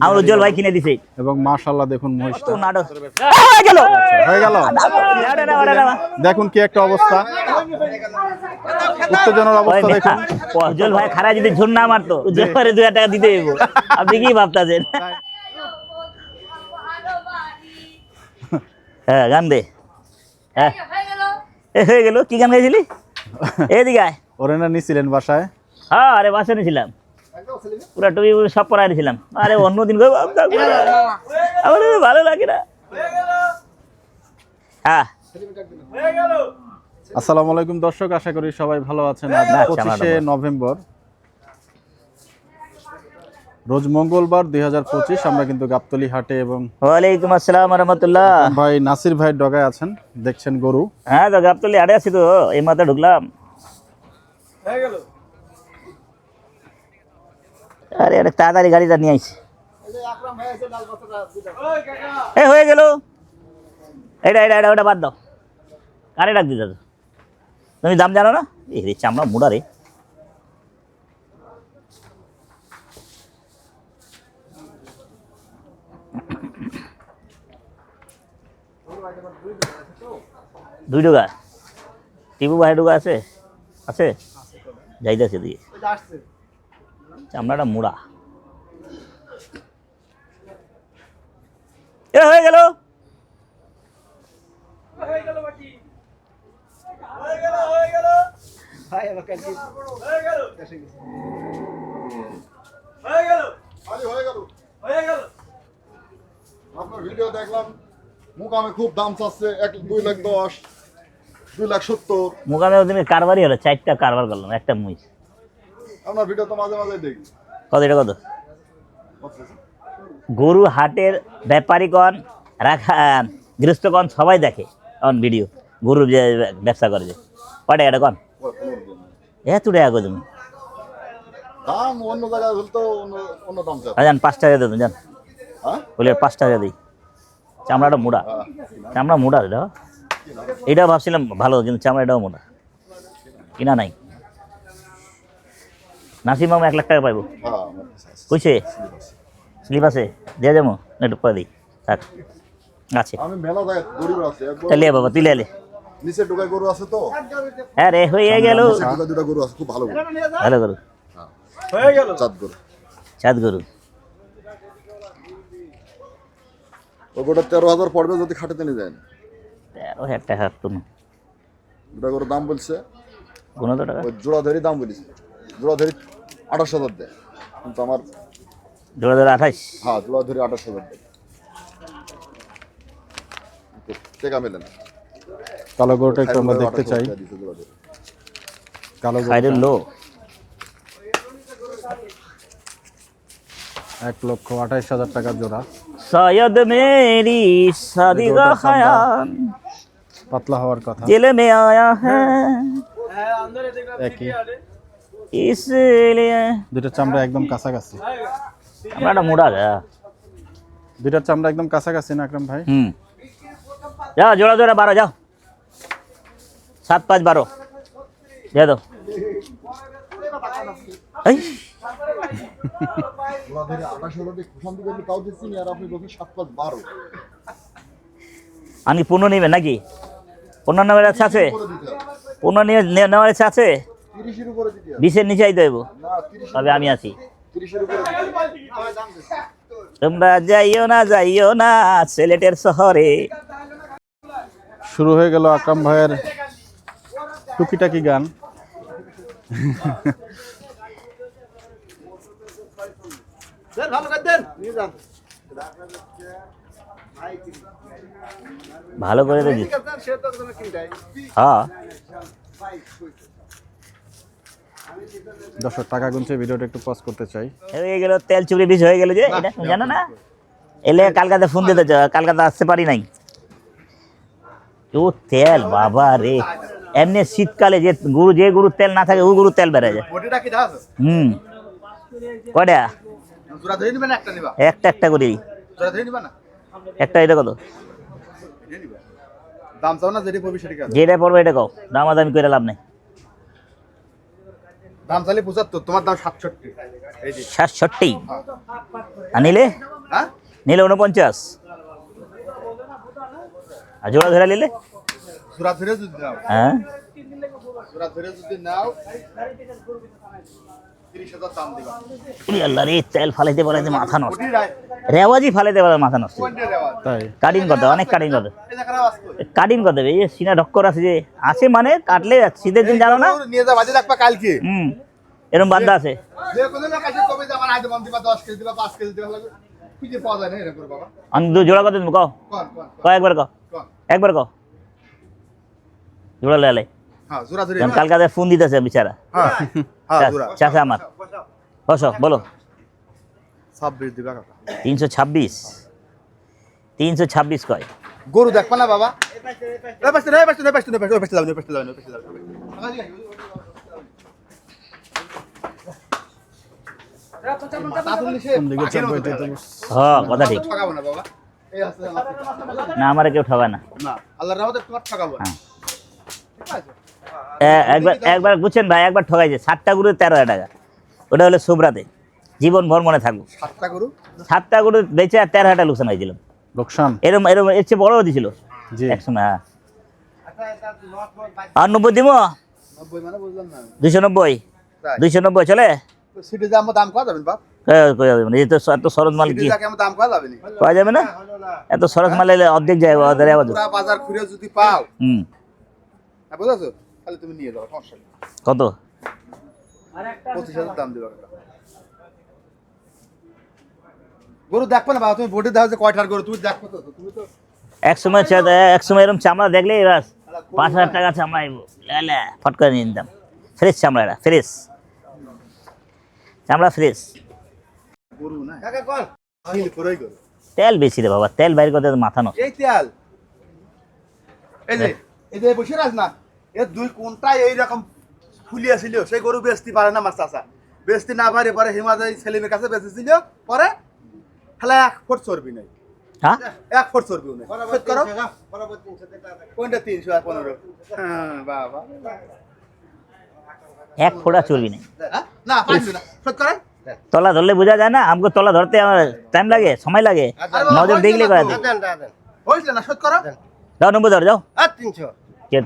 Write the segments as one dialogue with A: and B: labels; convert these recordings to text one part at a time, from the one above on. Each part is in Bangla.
A: আমার উজ্জ্বল ভাই কিনে দিছে
B: এবং মাশাআল্লাহ দেখুন মহিষটা
A: হয়ে গেল
B: হয়ে গেল। দেখুন কি একটা অবস্থা, উত্তেজনার অবস্থা দেখুন।
A: উজ্জ্বল ভাই খারাপ যদি ঝুন না মারতো উজ্জ্বল ভাই 2000 টাকা দিতে হইব। আপনি কি ভাবতাছেন? হ্যাঁ গান দে। হ্যাঁ হয়ে গেল। কি গান গাইছিলি? এদিকে আয়।
B: ওরে না নিছিলেন বাসায়?
A: হ্যাঁ আরে বাসায় নিয়েছিলাম, পুরা টুপি সব পরাই দিয়েছিলাম। আরে অন্যদিন আমার ভালো লাগে না। হ্যাঁ
B: আসসালামু আলাইকুম দর্শক, আশা করি সবাই ভালো আছেন। আজ 25শে নভেম্বর, রোজ মঙ্গলবার 2025। আমরা কিন্তু গাবতলী হাটে এবং
A: ওয়ালাইকুম আসসালাম ওয়া রাহমাতুল্লাহ।
B: ভাই নাসির ভাই ডগায় আছেন, দেখছেন গরু।
A: হ্যাঁ তো গাবতলী হাটে আছি, তো এই মাত্র ঢুকলাম। আরে আরে তাড়াতাড়ি গাড়িটা নিয়ে আইছি। হয়ে গেল। এটা এটা এটা ওটা বাদ দাও, কারে ডাক দিতে? তুমি দাম জানো না? এ রে চামড়া মুড়া রে। দুই ডোগা টিপু ভাই ডোগা আছে আছে যাইতেছে দিয়ে চামড়াটা মুড়া। এ হয়ে গেল।
C: আপনার ভিডিও দেখলাম, মুকামে খুব দাম চাচ্ছে 2,10,000, 2,70,000।
A: মুকামে ওদিনে কারবারই হলো, 4টা কারবার করলাম, একটা মুই।
C: আপনার ভিডিও তো মাঝে মাঝে দেখি।
A: কত এটা কত? গরু হাটের ব্যাপারীগণ, রাখান, গৃহস্থগণ সবাই দেখে অন ভিডিও। গরু যে ব্যবসা করে, যে কয় টাকা এটা কন? এত টাকা কো তুমি?
C: দাম অন্য জায়গায় হলে তো অন্য দাম চাচ্ছে।
A: জান 5 টাকা দেবেন, জান
C: হ্যাঁ
A: বলে 5 টাকা দিই। চামড়াটা মোটা, চামড়া মোটা। এটা এটা ভাবছিলাম ভালো, কিন্তু চামড়াটাও মোটা। কিনা নাই। নাসিম মামা 1 লাখ টাকা পাইব কইছে? স্লিপ আছে দিয়ে যাবো, একটু পরে দিই। থাক আছে।
C: আমি মেলা জায়গায় গরু আছে,
A: তাহলে বাবা তুই লে।
C: নিচে ঢোকায় গরু আছে তো।
A: হ্যাঁ রে হয়ে গেল।
C: দুটা গরু আছে, খুব ভালো গরু।
A: ভালো গরু
C: হয়ে গেল। চাঁদ গরু,
A: চাঁদ গরু।
C: ওই গোটা 13,000 পড়বে যদি খাটেতে নিয়ে যায়।
A: 13,000 টাকা কোনো
C: দুটা গরুর দাম বলছে
A: 15 টাকা।
C: ওই জোড়া ধরি দাম বলিস, জোড়া ধরি 28,000 দেয়, কিন্তু আমার
A: জোড়া জোড়া 28।
C: হ্যাঁ জোড়া ধরি 28,000 দেয়, টাকা মেলে না।
B: কালো গরুটা একটু আমরা দেখতে চাই। কালো
A: খাইরের লো
B: 1,28,000 টাকা জোড়া।
A: शायद मेरी शादी का ख्याल
B: পাতলা হওয়ার কথা।
A: दिल में आया है
B: একই,
A: इसलिए।
B: দুইটার চামড়া একদম কাছাকাছি।
A: আমরা মোড়া গা।
B: দুইটার চামড়া একদম কাছাকাছি না আকরাম ভাই?
A: যাও জোড়া জোড়া 12 যাও, 7, 5, 12 দিয়ে দাও। এই
C: জোড়া ধরি 28,000 দিয়ে খুশান দিকে তাও দিচ্ছি, আর আপনি বলছেন 7, 5, 12
A: আমি পূর্ণ নেবেন নাকি? পূর্ণ নেওয়ার ইচ্ছা আছে? পূর্ণ নেওয়ার ইচ্ছা আছে?
C: 30-এর উপরে দিতে হবে।
A: 20-এর নিচে আইতে হইব,
C: না 30
A: তবে আমি আছি।
C: 30-এর উপরে দিতে হবে।
A: তোমরা যাইও না সিলেটের শহরে।
B: শুরু হয়ে গেল আকরাম ভাইয়ের টুকিটাকি গান।
A: ভালো করে দেখি। হ্যাঁ
B: দর্শক টাকা গুনছে, ভিডিওটা একটু পজ করতে চাই।
A: হয়ে গেল, তেল চুরি বিষ হয়ে গেল। যে এটা জানো না? এলে কালকাতে ফোন দিতে, কালকাতা আসতে পারি নাই। ও তেল বাবা রে, এমনি শীতকালে যে গরুর তেল না থাকে, ও গরুর তেল বেড়ে যায়। কয়টা? একটা একটা করে একটা। এটা কত
C: দাম চাও না? যেটা
A: পড়বে এটা কও, দামাদামি করে লাভ নেই।
D: দাম চাইলে 75, তোমার দাম 67। এই যে
A: 67 আর নিলে
D: হ্যাঁ
A: নিলে 49 আর জোড়া ধরে নিলে
D: জোড়া ধরে যদি নাও,
A: হ্যাঁ
D: জোড়া ধরে যদি নাও 30,000 দাম দিবা।
A: ওরে আল্লাহ রে, তেল ফালাইতে বলাইতে মাথা নষ্ট,
D: কোটি রায়
A: রেওয়াজি ফালাইতে বলে মাথা নষ্ট।
D: কোনটা রেওয়াজ?
B: তাই
A: কাটিং করতে অনেক কাটিং করতে
D: এই জায়গায় আওয়াজ কই?
A: কাটিং করতে হবে। এই যে সিনা ডক্কর আছে যে আছে মানে কাটলে শীতের দিন জানো না,
D: নিয়ে যা বাজে রাখবা কালকে।
A: এরকম বান্ধা আছে।
D: যে কোনো লোক আসে কবে যে আমার আইতে মন দিবা 10 কেজি দিবা 5 কেজি দিবা লাগবে, খুঁজে পাওয়া যায় না এরকম করে বাবা।
A: আমি দু জোড়া কত তুমি কও,
D: কোন
A: কয় একবার কও,
D: কোন
A: একবার কও জোড়া লেলে।
D: হ্যাঁ জোড়া ধরে
A: কালকাতে ফোন দিতেছে বিচারা
D: হ্যাঁ হ্যাঁ জোড়া
A: চাচা আমার, বসো বলো।
D: 26 দিবা কাকা।
A: 326 326 কয়
D: গরু দেখবা না বাবা? এই পাশে রে, এই পাশে রে, এই পাশে রে, এই পাশে যাও, এই পাশে যাও, এই পাশে যাও। মাথা তুললি সে
B: কোন দিকে
D: বাঘের
B: চাপবো
D: মতো
B: এটাই তো
D: দেখায়।
B: বুঝ-
A: হ্যাঁ কথা ঠিক।
D: ঠকাবো না বাবা। এই আছে আমার।
A: না আমারে কেউ ঠকায় না।
D: না আল্লাহর রহমতে তোমার ঠকাবো না। ঠিক আছে?
A: একবার একবার বুঝছেন ভাই, একবার ঠকাইছে 7টা গরু 13,000 টাকা, ওটা হলো সুব্রাতে, জীবন ভর মনে থাকবো।
D: 7টা গরু
A: 7টা গরু বেচে 13,000 টাকা লোকসান হয়েছিল।
B: লোকসান
A: এরম এরম এর চেয়ে বড়ও দিছিল
B: জি
A: একসময়। হ্যাঁ আর 90 দিব,
D: 90 মানে বুঝলাম না।
A: 290
D: তাই?
A: 290 চলে।
D: তো সিটি দাম দাম কত যাবেন বাপ?
A: কয়া যাবে না, এই তো এত সরস মাল
D: সিটি
A: কি
D: দাম কেমন দাম কত যাবে নি?
A: কয়া যাবে না, এত সরস মাল এলে অর্ধেক যায় ওদের আওয়াজ।
D: পুরা বাজার ঘুরে যদি পাও,
A: হুম
D: হ্যাঁ বুঝাছো? তাহলে তুমি নিয়ে যাও, সমস্যা নেই।
A: কত
D: 25,000 দাম দিবা কাকা। গরু দেখবে না বাবা, তুমি বোর্ডে দাও যে কয়টার গরু, তুমি দেখো তো, তুমি তো
A: একসময় এরকম চামড়া দেখলে বাস 5,000 টাকা চামড়া আইব, লেলে ফট করে নিয়ে নিতাম। ফ্রেশ চামড়া, এটা ফ্রেশ চামড়া, ফ্রেশ।
D: গরু না কাকা কোন হিল করেই গরু।
A: তেল বেশি রে বাবা, তেল বাইর করতে তো মাথা নষ্ট।
D: এই তেল এই যে বসে রাখ না, এর দুই কোনটা এইরকম ফুলিয়েছিল, সেই গরু বেচতে পারে না মাছ চাষা, বেচতে না পারে পরে হিমালয় সেলিমের কাছে বেচেছিল, পরে খেলা 1 ফুট চর্বি নাই,
A: হ্যাঁ
D: 1 ফুট চর্বিও নেই। শোধ করো কোনটা 300 আর 15। হ্যাঁ বাবা
A: 1 ফোঁটা চর্বি নেই।
D: হ্যাঁ? না পাইছো না, শোধ করেন।
A: তলা ধরলে বোঝা যায় না, আমাকে তলা ধরতে আমার টাইম লাগে, সময় লাগে, নজর দেখলে করা দিই।
D: হইছিল না, শোধ করো।
A: যাও নম্বর ধর, যাও
D: 300
A: কে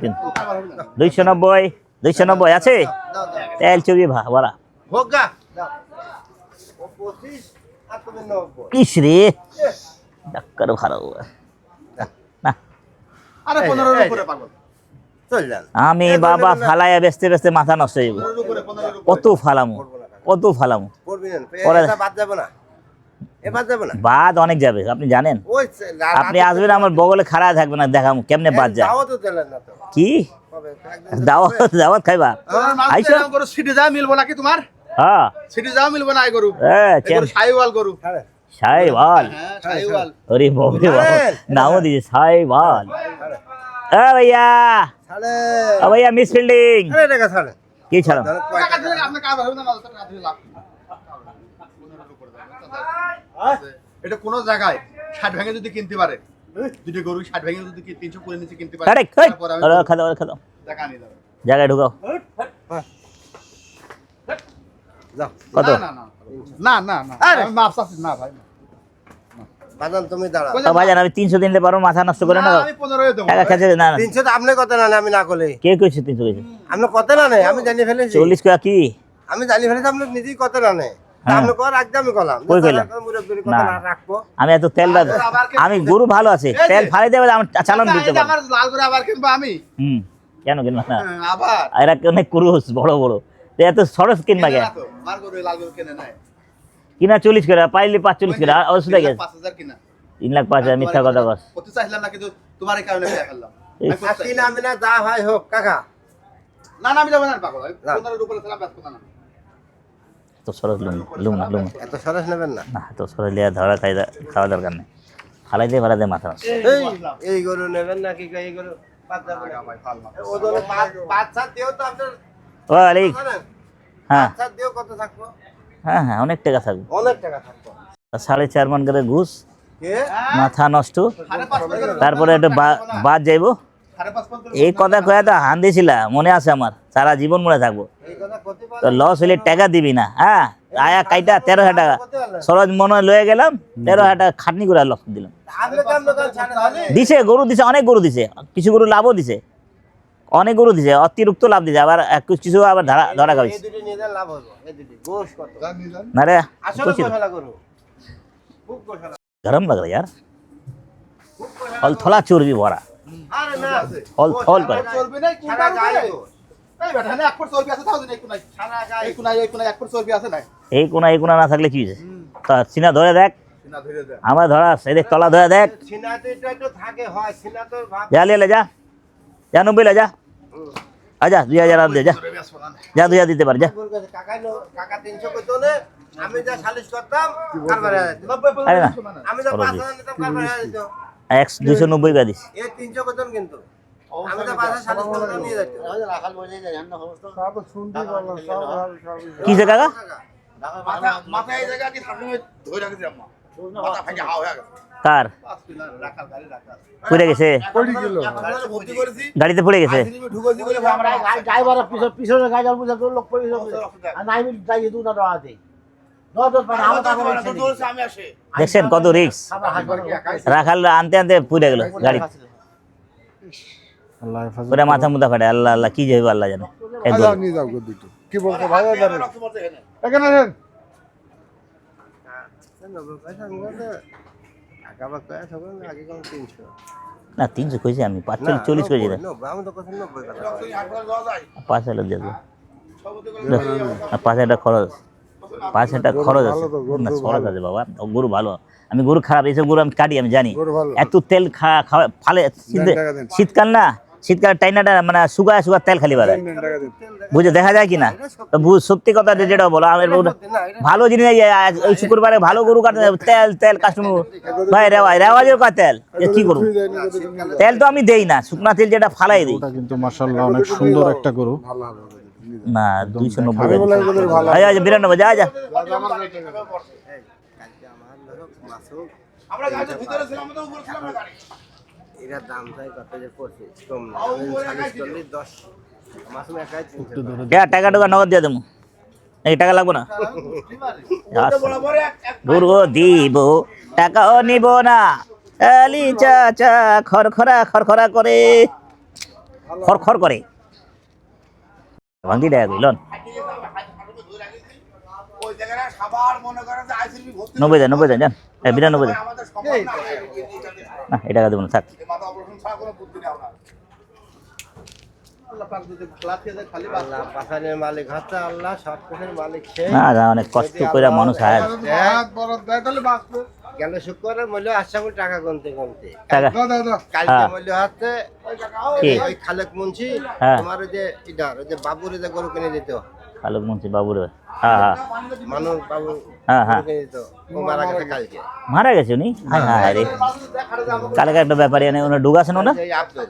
A: 290 290 আছে তেল চর্বি ভরা।
D: হোক গা ও 25 আর তুমি 90।
A: ইস রে ডাক্কার ভালো না।
D: আরে 15 এর উপরে পাগল চল যান।
A: আমি বাবা ফালাইয়া বেচতে বেচতে মাথা নষ্ট হয়ে যাবে।
D: 15 এর উপরে 15 এর উপরে
A: কত ফালামু, কত ফালামু,
D: করবি না,
A: পরে-
D: এটা বাদ যাবে না, এ বাদ যাবে না।
A: বাদ অনেক যাবে আপনি জানেন।
D: ওই
A: আপনি আসবেন আমার বগলে খাড়া থাকবে না, দেখামু কেমনে বাদ যায়।
D: দাও তো দিলেন না তো
A: কি
D: কবে
A: দাওয়াত দাওয়াত খাইবা আইসো।
D: আইছো গরু সিটি যা মিলবো নাকি তোমার?
A: হ্যাঁ
D: সিটি যা মিলবো না এই গরু,
A: হ্যাঁ
D: এই গরু সাইওয়াল গরু।
A: সাইবাল,
D: হ্যাঁ সাইওয়াল।
A: अरे बाप रे बाप, नाम दीजिए साहिवाल। ए भैया,
D: ছাড়ে
A: ओ भैया मिस फील्डिंग
D: আরে টাকা ছাড়ে
A: की छाड़ा
D: টাকা দিলে আপনি কাজ হবে না, মালটা টাকা দিলে লাভ। 15 এর উপরে যাবে। এটা কোন জায়গায় 60 ভেঙে যদি কিনতে পারে, যদি গরু 60 ভেঙে যদি 300 করে নিচে কিনতে পারে,
A: करेक्ट
D: তারপর আমি
A: अरे खा दो
D: টাকা নিয়ে যাবে।
A: जगह ढुकाओ
D: যাও
A: কত?
D: না না না আমি মাপ চাচ্ছি না ভাই।
E: বাদাম তুমি দাঁড়াও
A: तो भाई আমি 300 দিন লে পারো মাথা নষ্ট করে না
D: আমি 15 এ দেবো।
A: টাকা খেতে না না
E: 300 তো আপনি কথা না আমি না করলে
A: কে কইছে 300 কইছে
E: আপনি কথা না নেই আমি জানি ফেলেছি
A: 40 কয়া কি
E: আমি জানি ফেলেছি আপনি নিজেই কথা না নেই
A: হ্যাঁ।
E: আপনি কর রাখতে আমি কলাম
A: কই কইলাম?
E: মুরব্বির
A: না।
E: কথা না রাখবো
A: আমি এত তেল দাদ আমি গরু ভালো আছে তেল ফালাই দেবে আমি চালান
D: আচ্ছা,
A: দিতে
D: এই যে
A: পারবো।
D: আমার লাল করে আবার কিনবো আমি।
A: কেন কিনবা না
D: হ্যাঁ, আবার
A: এরা অনেক কুরুস বড় বড় তো এত সরস কিনবা
D: কেনে
A: কে
D: না তো, আমার গরু লাল গরু কেনে নাই।
A: কিনা 40 করে পাইলে 45 করে আর ওষুধ গেছে
D: 5,000 কিনা।
A: 3,05,000 মিথ্যা কথা কস
D: করতে চাইলাম না, কিন্তু তোমার এই কারণে খেয়ে ফেললাম। আমি করতে
E: আজকে
D: চাইলাম।
E: আমি না যা হয় হোক কাকা
D: না না আমি যাবো না পাগল, আমি
E: না।
D: 15 এর উপরে ছিলাম, ব্যস্ত না।
A: তো সরস লুম না
E: এত সরস নেবেন না
A: না তো সরস লিয়া ধরা খাওয়া দরকার নেই ফালাই দিয়ে ফালাই দিয়ে মাথা নষ্ট।
E: এই এই গরু নেবেন নাকি এই গরু পাঁচ যাবে না
D: ভাই ফাল মাছ।
E: ও দলে পাঁচ সাত দিও তো আপনার
A: ও আলী
E: জানেন
A: হ্যাঁ
E: পাঁচ সাত দিও কত থাকবো
A: হ্যাঁ হ্যাঁ অনেক টাকা থাকবে
E: অনেক টাকা থাকবো
A: 4.5 মান করে ঘুষ
E: কে
A: মাথা নষ্ট
D: 5.5 করে
A: তারপরে একটু বাদ যাইবো এই কথা কয়ে তো হান দিয়েছিলাম, মনে আছে আমার, সারা জীবন মনে থাকবো। তো লস হইলে টাকা দিবি না, হ্যাঁ আয়া কাইটা 13,000 টাকা সরোজ মনে হয় লয়ে গেলাম, 13,000 টাকা খাটনি করে লস দিলাম। দিছে গরু দিছে, অনেক গরু দিছে, কিছু গরু লাভও দিছে, অনেক গরু দিছে, অতিরিক্ত লাভ দিছে, আবার কিছু আবার ধরা খাওয়াইছে। না রে गरम लग रहा है यार, फल थोड़ा चोरबी भरा फल फल पर
D: চলবে না কোনটা এই বেটা না 1 ফুট চর্বি আছে তাও দিন একটু নাই এই কোনা 1 ফুট চর্বি আছে নাই
A: এই কোনা না থাকলে কি হয়েছে, তা সিনা ধরে দেখ,
D: না ধরে দে
A: আমার ধরা এই দেখ তলা ধরে দেখ,
E: সিনাতে একটু থাকে হয়, সিনা তো ভাব
A: যা ले যা যা 90 ले যা, আজা 2000 আর দে যা, যা 2000 দিতে পার যা।
E: কাকা 300 কইতো না, আমি যা সালিশ করতাম কারবার
A: আরে না
E: আমি তো 5000 নিতাম কারবার দিত,
A: 290 का দিস,
E: এই 300 কইতো কিন্তু আমি তো 5000 সালিশ করতাম নিয়ে যাইতো।
A: কি যে কাকা
D: মাথা এই জায়গা কি থাকলে ধরে রাখছি আম্মা মাথা ফাটি হাও হয়ে গেছে
A: কার
D: রাখাল গাড়ি রাখাল
A: পড়ে গেছে,
D: পড়ি গেল ভর্তি করেছি
A: গাড়িতে পড়ে গেছে,
D: তুমি ঢুকেছি বলে আমরা
F: ড্রাইভার পিছনে গাড়ি যাবো লোক পড়ে যাবে আর নাই আমি যাই দু না দাঁড়াতে দশ পারে আমার টাকা
D: দৌড়ছে আমি আসে
A: দেখছেন কত রিস্ক, রাখাল আনতে আনতে পড়ে গেল গাড়ি,
B: আল্লাহ হেফাজত
A: পুরো মাথা মুথা ফাটে, আল্লাহ আল্লাহ কি যে হইব আল্লাহ জানে। এই ধর।
C: নিয়ে যাও দুটো কি বলছো ভাই
D: এখানে আসেন
E: টাকা বা কয় তখন আগে কোন 300
A: না 300 কইছি আমি 45 কইছি না,
E: আমি তো কথা 90 কথা
A: 5,000 দিয়ে দেবো, 5,000 খরচ, 5,000 খরচ আছে না, খরচ আছে বাবা, গরু ভালো, আমি গরু খারাপ এইসব গরু আমি কাটি, আমি জানি এত তেল খাওয়া ফালে, শীতকাল না, শীতকাল টাইনাটা মানে শুকায় তেল খালি বাড়ায়, বুঝে দেখা যায় কি না, তো সত্যি কথা যেটা বলো, আমি ভালো জিনিস ওই শুক্রবারে ভালো গরু কাটে তেল তেল কাস্টমার ভাই রেওয়াজের কা তেল, কি করবো, তেল তো আমি দেই না, শুকনা তেল যেটা ফালাই দিই,
B: ওটা কিন্তু মাশাআল্লাহ অনেক সুন্দর একটা গরু।
A: না 290 92 যা যা
D: আমরা গাড়ির ভিতরে ছিলাম তো উপরে ছিলাম না গাড়ি
E: এরা দাম চাই কত যে পড়ছে কম না, আমি সালিশ করলে 10 মাসুম একাই 300
A: টাকা টাকা নগদ দিয়ে দেবো, এই টাকা লাগবো না, গরু দিব টাকাও নিব না, আলি চাচা খরখরা করে খরখর করে ভাঙি দেয়া গইলন
D: ওই জায়গায় সবার মনে করে যে আইসিবি ভর্তি
A: 90 দেন জান, 92 দেন
D: আমাদের সম্ভব না
A: না, এই টাকা দেবো না থাক,
D: মাথা অপারেশন ছাড়া কোনো বুদ্ধি নেই আমরা আল্লাহ পাক যদি লাফিয়ে দেয় খালি বাস
E: আল্লাহ পাখানের মালিক হচ্ছে আল্লাহ, সব কিছুর মালিক সে।
A: না অনেক কষ্ট করে মানুষ হায়
D: হাত বড় দেয় তাহলে বাঁচবে
E: গেল শুক্রবারে মূল্য আশামুল টাকা গুনতে
A: টাকা
D: দাদা
E: কালকে
A: হ্যাঁ।
E: মূল্য হচ্ছে
A: কি?
E: ওই খালেক মুন্সি
A: হ্যাঁ।
E: তোমার ওই যে ইডার ওই যে বাবুরে যে গরু কিনে দিত,
A: আলোক মুন্সি বাবুর, হ্যাঁ হ্যাঁ
E: মানুষ বাবু
A: হ্যাঁ হ্যাঁ
E: গরু কিনে দিত, ও মারা গেছে কালকে।
A: মারা গেছে উনি, হ্যাঁ হ্যাঁ রে কালকে একটা ব্যাপারী এনে ওনার ঢুকাছেন না,
E: এই আব্দুল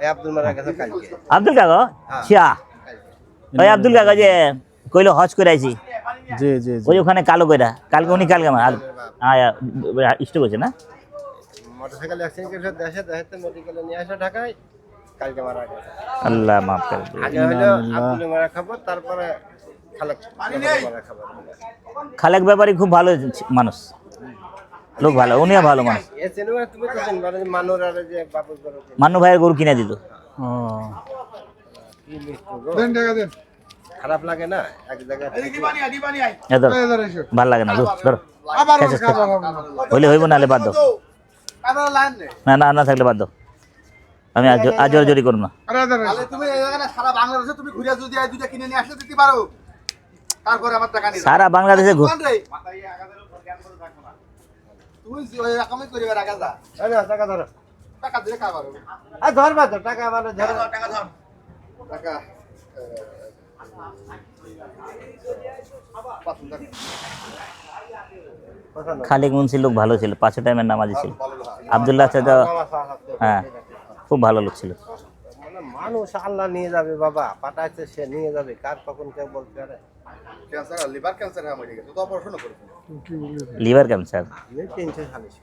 E: এই আব্দুল মারা গেছে কালকে।
A: আব্দুল কাকা শিয়া ওই আব্দুল কাকা যে কইলো হজ করে আইছি,
B: জি জি জি
A: ওই ওখানে কালো কইরা কালকে উনি কালকে স্টোক হয়েছে না,
E: মোটরসাইকেল অ্যাক্সিডেন্ট করেছে দেশে দেশে মেডিকেলে নিয়ে আসা ঢাকায়, কালকে মারা গেছে।
A: আল্লাহ মাফ করে দিও।
E: আগে হলো আব্দুল মারা খবর, তারপরে খালেক মারা খবর।
A: খালেক ব্যাপারী খুব ভালো মানুষ, লোক ভালো, উনিও ভালো মানুষ,
E: এ সিনেমা তুমি তো চিনবা না, মানুর আর যে বাবুর গরু
A: মান্নু ভাইয়ের গরু কিনে দিত,
B: ও
E: কি মিষ্টি গো,
D: দেন টাকা দেন
E: খারাপ লাগে না এক জায়গায়
D: দিবানি আই
A: এত ভাল লাগে না, ধরো
D: আবার
A: শেষ শেষ হইলে হইব নাহলে বাদ দাও,
D: আপনারা লাইন নেই
A: না থাকলে বাদ দাও, আমি আজ জোরি করবো না,
D: তাহলে তুমি এই জায়গায় সারা বাংলাদেশে তুমি ঘুরে যদি এই দুইটা কিনে নিয়ে আসতে দিতে পারো, তারপরে আমার টাকা নিয়ে
A: সারা বাংলাদেশে ঘুর,
D: তুমি ওই রকমই করিবে রাখা যা
E: এই নাও, টাকা ধরো,
D: টাকা দিয়ে খাবার
E: আর ধরবা তো টাকা মানে ধরো,
D: টাকা ধর টাকা
A: খালেক মুন্সির লোক ভালো ছিল, 5 টাইমের নামাজি ছিল, আব্দুল্লাহ চাচা হ্যাঁ খুব ভালো লোক ছিল,
E: মানে মানুষ আল্লাহ নিয়ে যাবে বাবা, পাঠাইছে সে নিয়ে যাবে, কার কখন কেউ বলতে পারে।
D: ক্যান্সার লিভার ক্যান্সার হয়ে মরে গেছে তো অপারেশন করেছিল
A: লিভার ক্যান্সার,
E: আমি 340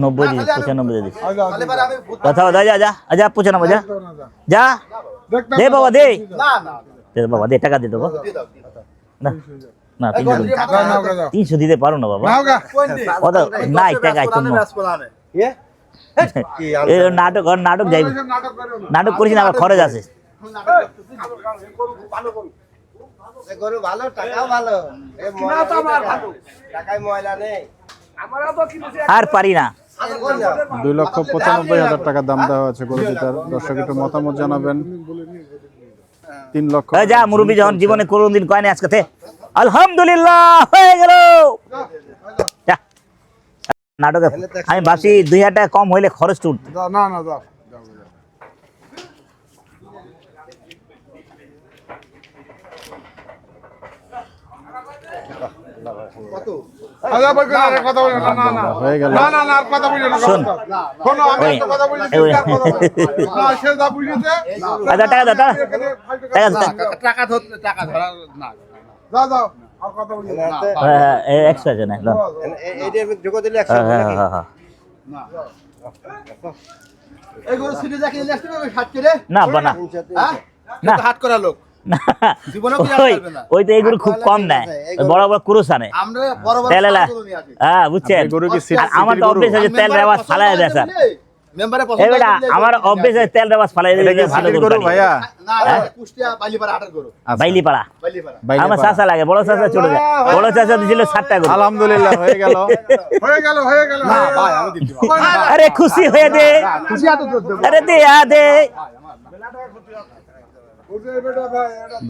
A: 90 দিস, 95 দিস।
D: তাহলে এবার আমি
A: কথা যা যা যা যা 95 যা যা দে বাবা দে
D: না না
A: দে বাবা দে, টাকা দে দেবো না না 300 দিতে পারো না বাবা, কত নাই টাকায় তুমি এই নাটক নাটক যাইবে, নাটক করিস না, আবার খরচ আছে।
E: এ গরু ভালো, টাকাও ভালো। এ ময়লা টাকায় ময়লা নেই।
A: আর পারি না।
B: 2,95,000 টাকা দাম দেওয়া হয়েছে গরু দুটার। দর্শক একটু মতামত জানাবেন। 3 লক্ষ।
A: এই যা মুরব্বি যখন জীবনে কোনোদিন কয় না, আজকে তে আলহামদুলিল্লাহ হয়ে গেল। যা। নাটকে আমি ভাবছি 2000 টাকা কম হইলে খরচ টুট।
C: না না যাও
B: হয়ে গেল।
A: শোন ওই ওই আচ্ছা টাকা দাও, টাকা দাও,
D: টাকা ধরতে টাকা ধরা না
A: হ্যাঁ এক্সট্রা আছে না দাও।
E: এইটা যোগ দিলে
A: হ্যাঁ
E: 100
A: হ্যাঁ
E: নাকি?
A: হ্যাঁ হ্যাঁ
D: এই গরু সিটি দেখে নিয়ে আসতে হবে হাত করে
A: না বানা
E: 300
D: হ্যাঁ
A: না।
D: হাত করা লোক
A: না
D: জীবনেও কি
A: ওই
D: আসবে না।
A: ওই তো এইগুলো খুব কম নেয়, ওই বড় বড় কুরুস আনে
D: আমরা বড় বড়
A: তেলেলা।
D: গরু নিয়ে আসি।
A: হ্যাঁ বুঝছেন,
B: গরু কি
A: আর আমার তো অভ্যেস আছে তেল রেওয়াজ ফালায় দেয় স্যার।
D: মেম্বারে
A: এই
D: পছন্দ
A: বেটা আমার অভ্যেস আছে তেল রেওয়াজ ফালায়
B: এটা কি
A: দেয়, ভালো
B: সিটির
A: গরু
B: গরু ভাইয়া?
D: না কুষ্টিয়া বাইলিপাড়া হাটের গরু
A: বাইলি পাড়া।
D: বাইলিপাড়া
B: বাইরে
A: আমার
B: পাড়া।
A: চাচা লাগে, বড় চাচা চলে যায়, বড় চাচা দিছিল 7টা গরু।
B: আলহামদুলিল্লাহ হয়ে গেল।
D: না ভাই আমি দিতে পারবো না।
A: আরে খুশি হয়ে দে,
D: খুশি হাতে দুধ দেবো
A: আরে দে দে।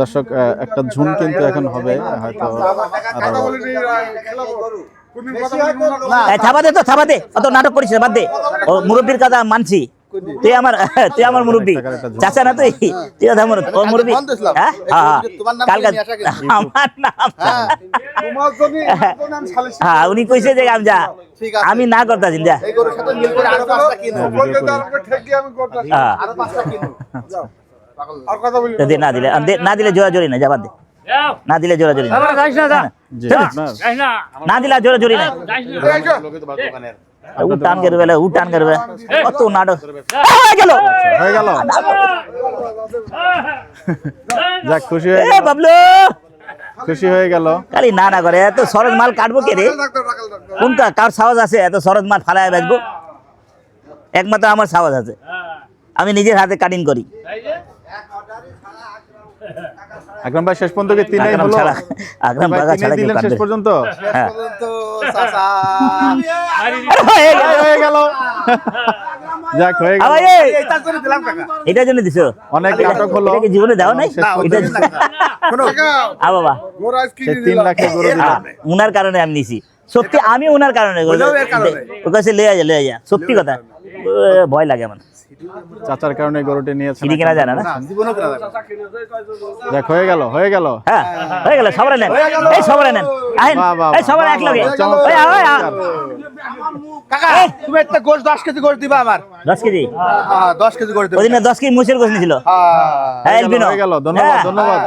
B: দর্শক একটা ঝুম কিন্তু এখন হবে হয়তো আরো
A: এই থাবা দে তো, থাবা দে, অত নাটক করিস না, বাদ দে। ও মুরব্বির কথা মানছি, তুই আমার মুরব্বি, চাচা না তুই, তুই আমার ও মুরব্বি। হ্যাঁ হ্যাঁ কালকে আমার নাম হ্যাঁ উনি কইছে যে আমি যা,
D: ঠিক আছে।
A: আমি না করতাছি যা।
D: এই গরুর সাথে মিল করে আরো 5টা কিনো
A: হ্যাঁ
D: আরো 5টা কিনো যাও
A: তো দে, না দিলে জোরাজোরি না, যা বাদ দে, না দিলে জোরাজোরি না,
B: জি
A: চল।
B: আপনার
A: না দিলে জোরাজোরি না, উঠান করবে উঠান করবে, কত নাটক হয়ে গেল।
B: হয়ে গেল। যাক খুশি হয়ে
A: এ
B: গেল,
A: বাবলু
B: খুশি হয়ে গেল।
A: খালি না না করে, এত সরজ মাল কাটবো কে রে? কোনটা কার সাহস আছে এত সরজ মাল ফালায় বেচবো? একমাত্র আমার সাহস আছে, আমি নিজের হাতে কাটিং করি।
B: আকরাম ভাই শেষ পর্যন্ত কি তিনই
A: আকরাম
B: হলো?
A: ছাড়া, আকরাম
B: ভাই
A: বাগা
B: তিনই
A: ছাড়া কেউ
B: দিলেন শেষ
A: কাটবে?
B: পর্যন্ত?
A: হ্যাঁ
D: তো চাচা
B: হয়ে গেল। যাক হয়ে গেল।
A: আবার এই,
D: এটা করে দিলাম কাকা
A: এটার জন্য দিছো?
B: অনেক নাটক হলো।
A: এটা কি জীবনে দাও নাই?
B: শেষ
A: এটা
D: শোনো
A: বাবা
B: সে 3 লাখের গরু দিল।
A: উনার কারণে আমি নিছি, সত্যি আমি উনার কারণে
D: বললেও এর কারণে।
A: ও কাছে লয়ে যা সত্যি কথা, ভয় লাগে আমার।
B: চাচার কারণে গরুটি নিয়েছেন।
A: সিঁড়ি কেনা যায় না না?
D: জীবনও কেনা যাবে
B: যাক হয়ে গেল, হয়ে গেল।
A: হ্যাঁ হয়ে গেল, সবাই নেন, এই সবাই নেন, আহেন,
B: বাহ, বাহ,
A: এই সবাই
B: বাহ,
A: একলগে,
B: বাহ, চমৎকার,
A: ওই ওই
B: চমৎকার।
D: কাকা তুমি একটা গোশ 10 কেজি গোশ দিবা আমার
A: 10 কেজি,
D: হ্যাঁ 10 কেজি গোশ দিবা
A: ওই দিন 10 কেজি মুসের গোছ নিছিল।
D: হ্যাঁ
A: হ্যাঁ এলবিনো,
B: হয়ে গেল, ধন্যবাদ,
A: হ্যাঁ,
B: ধন্যবাদ।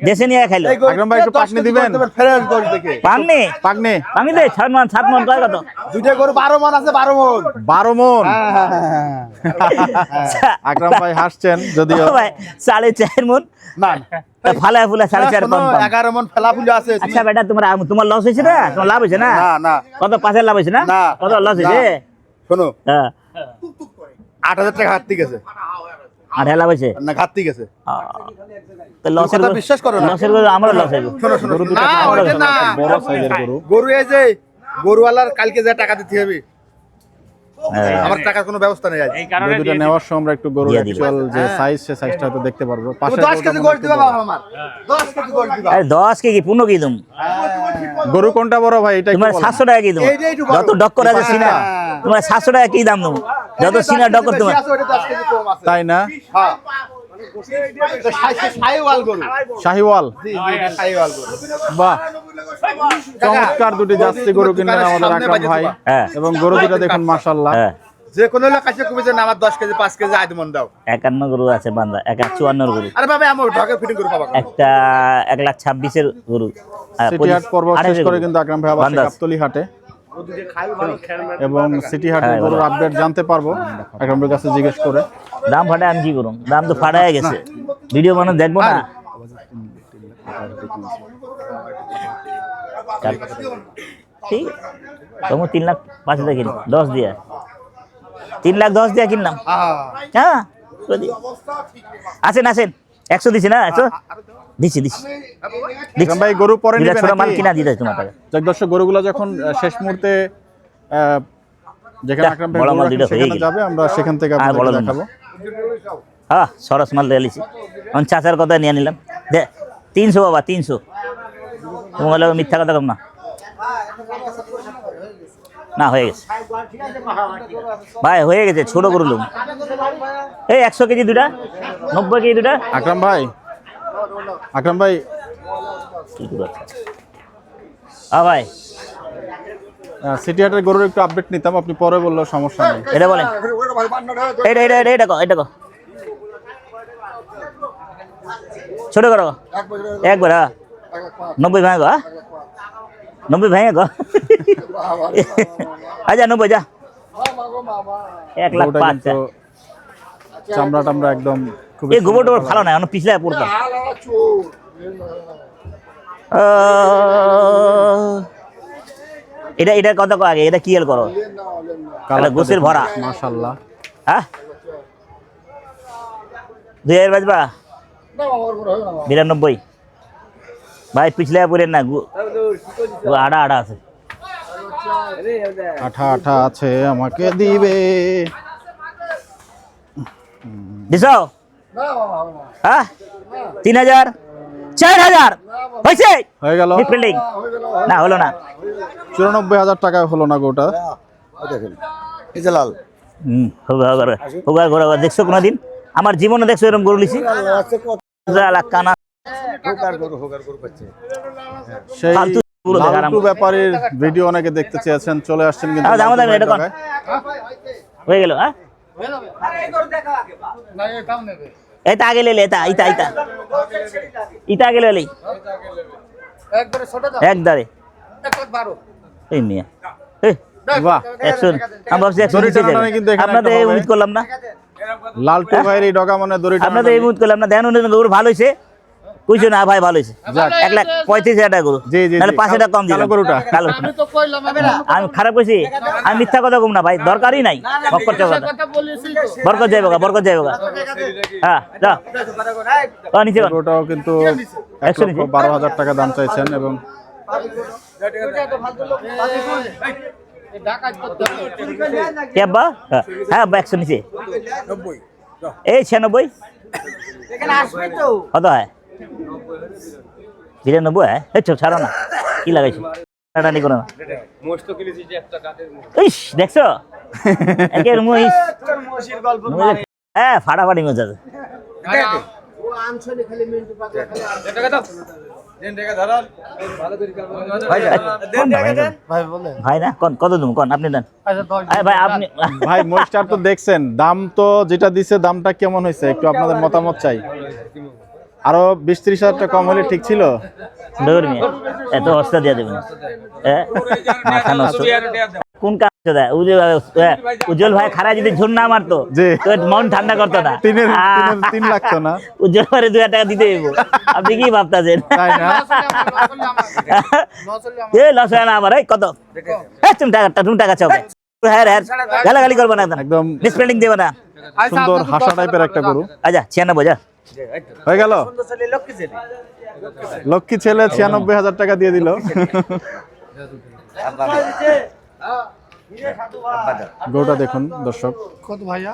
A: দেশে নিয়ে খাইলো।
D: এই গোশ
B: আকরাম ভাই একটু
D: 10
B: পাকনি
D: কেজি
B: দিবেন?
D: গোশ ফ্রেশ গোশ দেখে
A: পাননি
B: পাগনি
A: পানি দে 7 মন কয় কত?
D: দুইটা গরু 12 মণ আছে 12 মণ
B: 12 মণ।
D: হ্যাঁ
B: আকরাম ভাই হাসছেন যদিও।
A: ও ভাই 4.5 মন
D: না
A: ফালা ফুলা 4.5
D: শোনো,
A: কম কম।
D: 11 মণ ফেলা ফুলি আছে
A: আচ্ছা বেটা তোমার লস হয়েছে না? তোমার লাভ হয়েছে না?
D: না না
A: কত 5 লাভ হয়েছে না?
D: না।
A: কত লস হয়েছে?
D: শোনো
A: হ্যাঁ
D: 8000 টাকা ঘাটতি গেছে
A: 8 লাভ হয়েছে।
D: না ঘাটতি গেছে
A: তো লসের
D: কথা বিশ্বাস করো না।
A: লসের গরু আমারও লস হইব।
D: শোনো শোনো
B: গরু দুটো
D: না
B: বড়
D: ওইটা না
B: বড় সাইজের গরু।
D: গরু এই যে গরুওয়ালার কালকে যে টাকা দিতে হবে
A: হ্যাঁ।
D: আমার টাকার কোনো ব্যবস্থা নেই আজ
B: গরু দুটো নেওয়ার সময় আমরা একটু গরুর
A: দিয়ে দিল।
B: অ্যাকচুয়াল যে সাইজ সে সাইজটা হয়তো দেখতে পারবো।
D: তুমি
B: পাশে
D: 10 কেজি গোশ দিবা বাবা আমার 10 কেজি গোশ দিবা
A: আরে 10 কেজি 15 কেজি দিম।
B: গরু কোনটা বড় ভাই এটা একটু
A: তোমার
B: বলেন।
A: 700 টাকা কি দিম?
D: এইটাই একটু বড়।
A: যত ডক্কর আছে সিনা তোমার 700 টাকা কি দাম দেব? যত সিনা ডক্কর তোমার।
D: বেশি আছে, ওটা 10 কেজি কম আছে
B: তাই না?
D: হ্যাঁ এটা শাহিওয়াল গরু
B: শাহিওয়াল,
D: জি জি এটা শাহিওয়াল গরু
B: বাহ চমৎকার দুটি জার্সি গরু কিনলেন আমাদের আকরাম ভাই।
A: হ্যাঁ
B: এবং গরু দুটো দেখুন মাশাআল্লাহ।
A: হ্যাঁ
D: যে কোনো লোক কাছে কমে যে আমার 10 কেজি 5 কেজি আইদমন দাও
A: 51 গরু আছে বান্দা, 54 গরু,
D: আরে বাবা আমার ঢাকা ফিটিং করে পাবা
A: একটা 1,26,000 গরু,
B: সিটি হাট পর্ব শেষ করে কিন্তু আকরাম ভাই আবার
A: বান্দাস।
B: গাবতলী হাটে এবং সিটি হাটের
A: হ্যাঁ,
B: গরুর আপডেট জানতে পারবো আকরামের কাছে জিজ্ঞেস করে।
A: দাম ফাটায় আমি কি করুন, দাম তো ফাটায় গেছে, ভিডিও মানুষ দেখবো না। ঠিক তোমার 3,05,000 কিনি 10 দিয়ে, 3,10,000 দিয়ে কিনলাম। হ্যাঁ আসেন আসেন, 100 দিছি না, 100 দিছি দিছি।
B: আকরাম ভাই গরু পরে
A: দুইটা
B: নেবেন
A: ছোট মাল
B: নাকি?
A: কিনা দিতে তোমার টাকা।
B: যাক দর্শক, গরুগুলো যখন শেষ মুহূর্তে যেখানে
A: যাক,
B: আকরাম ভাই
A: বড়
B: গরু
A: মাল
B: রাখেন
A: দুইটা হয়ে
B: সেখানে
A: গেল।
B: যাবে, আমরা সেখান থেকে
A: আর বড়
B: আপনাদের
A: মাল।
B: দেখাবো।
A: হ্যাঁ সরস মাল দিয়ে লিছি, আমি চাচার কথা নিয়ে নিলাম। দে 300 বাবা 300, তোমার লোক মিথ্যা কথা কম না। না হয়ে গেছে ভাই, হয়ে গেছে, ছোট গরু লোক। এই 100 কেজি দুটা, 90 কেজি দুটা।
B: আকরাম ভাই, আকরাম ভাই
A: কি করে হ্যাঁ ভাই,
B: সিটি হাটের গরুর একটু আপডেট নিতাম, আপনি পরে বললেও সমস্যা নেই।
A: এটা বলেন, এটা এটা এটা এটা কো, এটা কো ছোট করো একবার। হ্যাঁ 90 ভাঙে গো, 90 ভাঙে গো। আচ্ছা 90 যা, 1,05,000
B: গরুটা কিন্তু চামড়া টামড়া একদম খুবই
A: এই গোবর টোবর ভালো না, এখন পিছলে পড়তাম। এটা এটা কত আগে, এটা কি এল করো,
B: কালারটা
A: গোসের
B: দেখুন,
A: ভরা।
B: মাশাআল্লাহ।
A: হ্যাঁ 2,000 বাজবা 92 ভাই, পিছলে পড়েন না, আড়া আড়া আছে।
B: আঠা আঠা আছে, আমাকে দিবে।
A: দিছ হ্যাঁ 3,000 4,000 হয়েছে
B: হয়ে গেল।
A: বিল্ডিং না হলো না।
B: 94,000 টাকায় হলো না গরুটা।
E: এই যে লাল
A: দেখছো কোনোদিন? আমার জীবনে দেখছো এরকম গরু লিছি? কানা
B: সেই
A: ফালতু গরু দেখার
B: লালটু ব্যাপারীর ভিডিও অনেকে দেখতে চেয়েছেন, চলে আসছেন কিন্তু
A: দাম
B: লালটু
A: দাম
B: ভাইয়ের
A: এটা কোন
B: জায়গায়।
A: হয়ে গেল। হ্যাঁ এটা আগে লেলে, এটা ইতা ইতা ইতা আগে লেলে একদারে এই মিয়া এই
B: বাহ,
A: 100 আমি ভাবছি 100
B: দড়ি
A: নিচে
B: টানাটানি
A: যাবে।
B: কিন্তু এখানে
A: আপনাদের
B: একটা
A: এই
B: হবে।
A: উমিদ করলাম না,
B: লালটু ভাইয়ের এই ডগা মনে দড়ি
A: আপনাদের এই উমিদ করলাম না। দেন গরু ভালো হয়েছে, কইছো না ভাই ভালো হয়েছে।
B: যাক।
A: 1,35,000 টাকা গরু,
B: জি, জি,
A: নাহলে
B: জি।
A: 5 টাকা কম দিলাম।
B: কালো গরুটা।
A: কালো আমি খারাপ কইছি? আমি মিথ্যা কথা কম না ভাই, দরকারই নাই বকর কথা। বরকত যাইব গা, বরকত যাইব গা। হ্যাঁ যা নিচে কর।
B: গরুটাও কিন্তু 1,12,000 টাকা দাম চাইছেন এবং
A: কে আব্বা? হ্যাঁ আব্বা 100 নিচে। এই 96 কত হয়? 92 হ্যাঁ? এই চল ছাড়ো না, কি লাগাইছো টানি করো না। ইস দেখছো একের মহিষ, হ্যাঁ ফাটাফাটি মজা আছে। ভাই না কোন কত তুমি কোন, আপনি দেন। আরে ভাই আপনি
B: ভাই মহিষটার তো দেখছেন দাম, তো যেটা দিছে দামটা কেমন হয়েছে একটু আপনাদের মতামত চাই। আরো 20-30,000 টাকা কম হলে ঠিক ছিল।
A: দৌড় নিয়ে এত অস্তা দিয়ে দেবেন, মাথা নষ্ট। কোন কাজ দেয় উজ্জ্বল ভাই খারাপ যদি ঝুন না মারতো,
B: জি।
A: তো মন ঠান্ডা করতো না।
B: 3 লাগতো না,
A: উজ্জ্বল ভাই 2,000 টাকা দিতে হইব। আপনি কি ভাবতেছেন?
B: তাই না?
A: এ লস হয় না আমার, এই কত তুমি টাকা চাও? হ্যাঁ হ্যাঁ গালাগালি করবো না,
B: একদম
A: মিসপেলিং দেবো না।
B: সুন্দর হাসা টাইপের একটা গরু।
A: আচ্ছা 96 যা
B: হয়ে গেল, লক্ষ্মী ছেলে 96,000 টাকা দিয়ে দিল। গরুটা দেখুন দর্শক,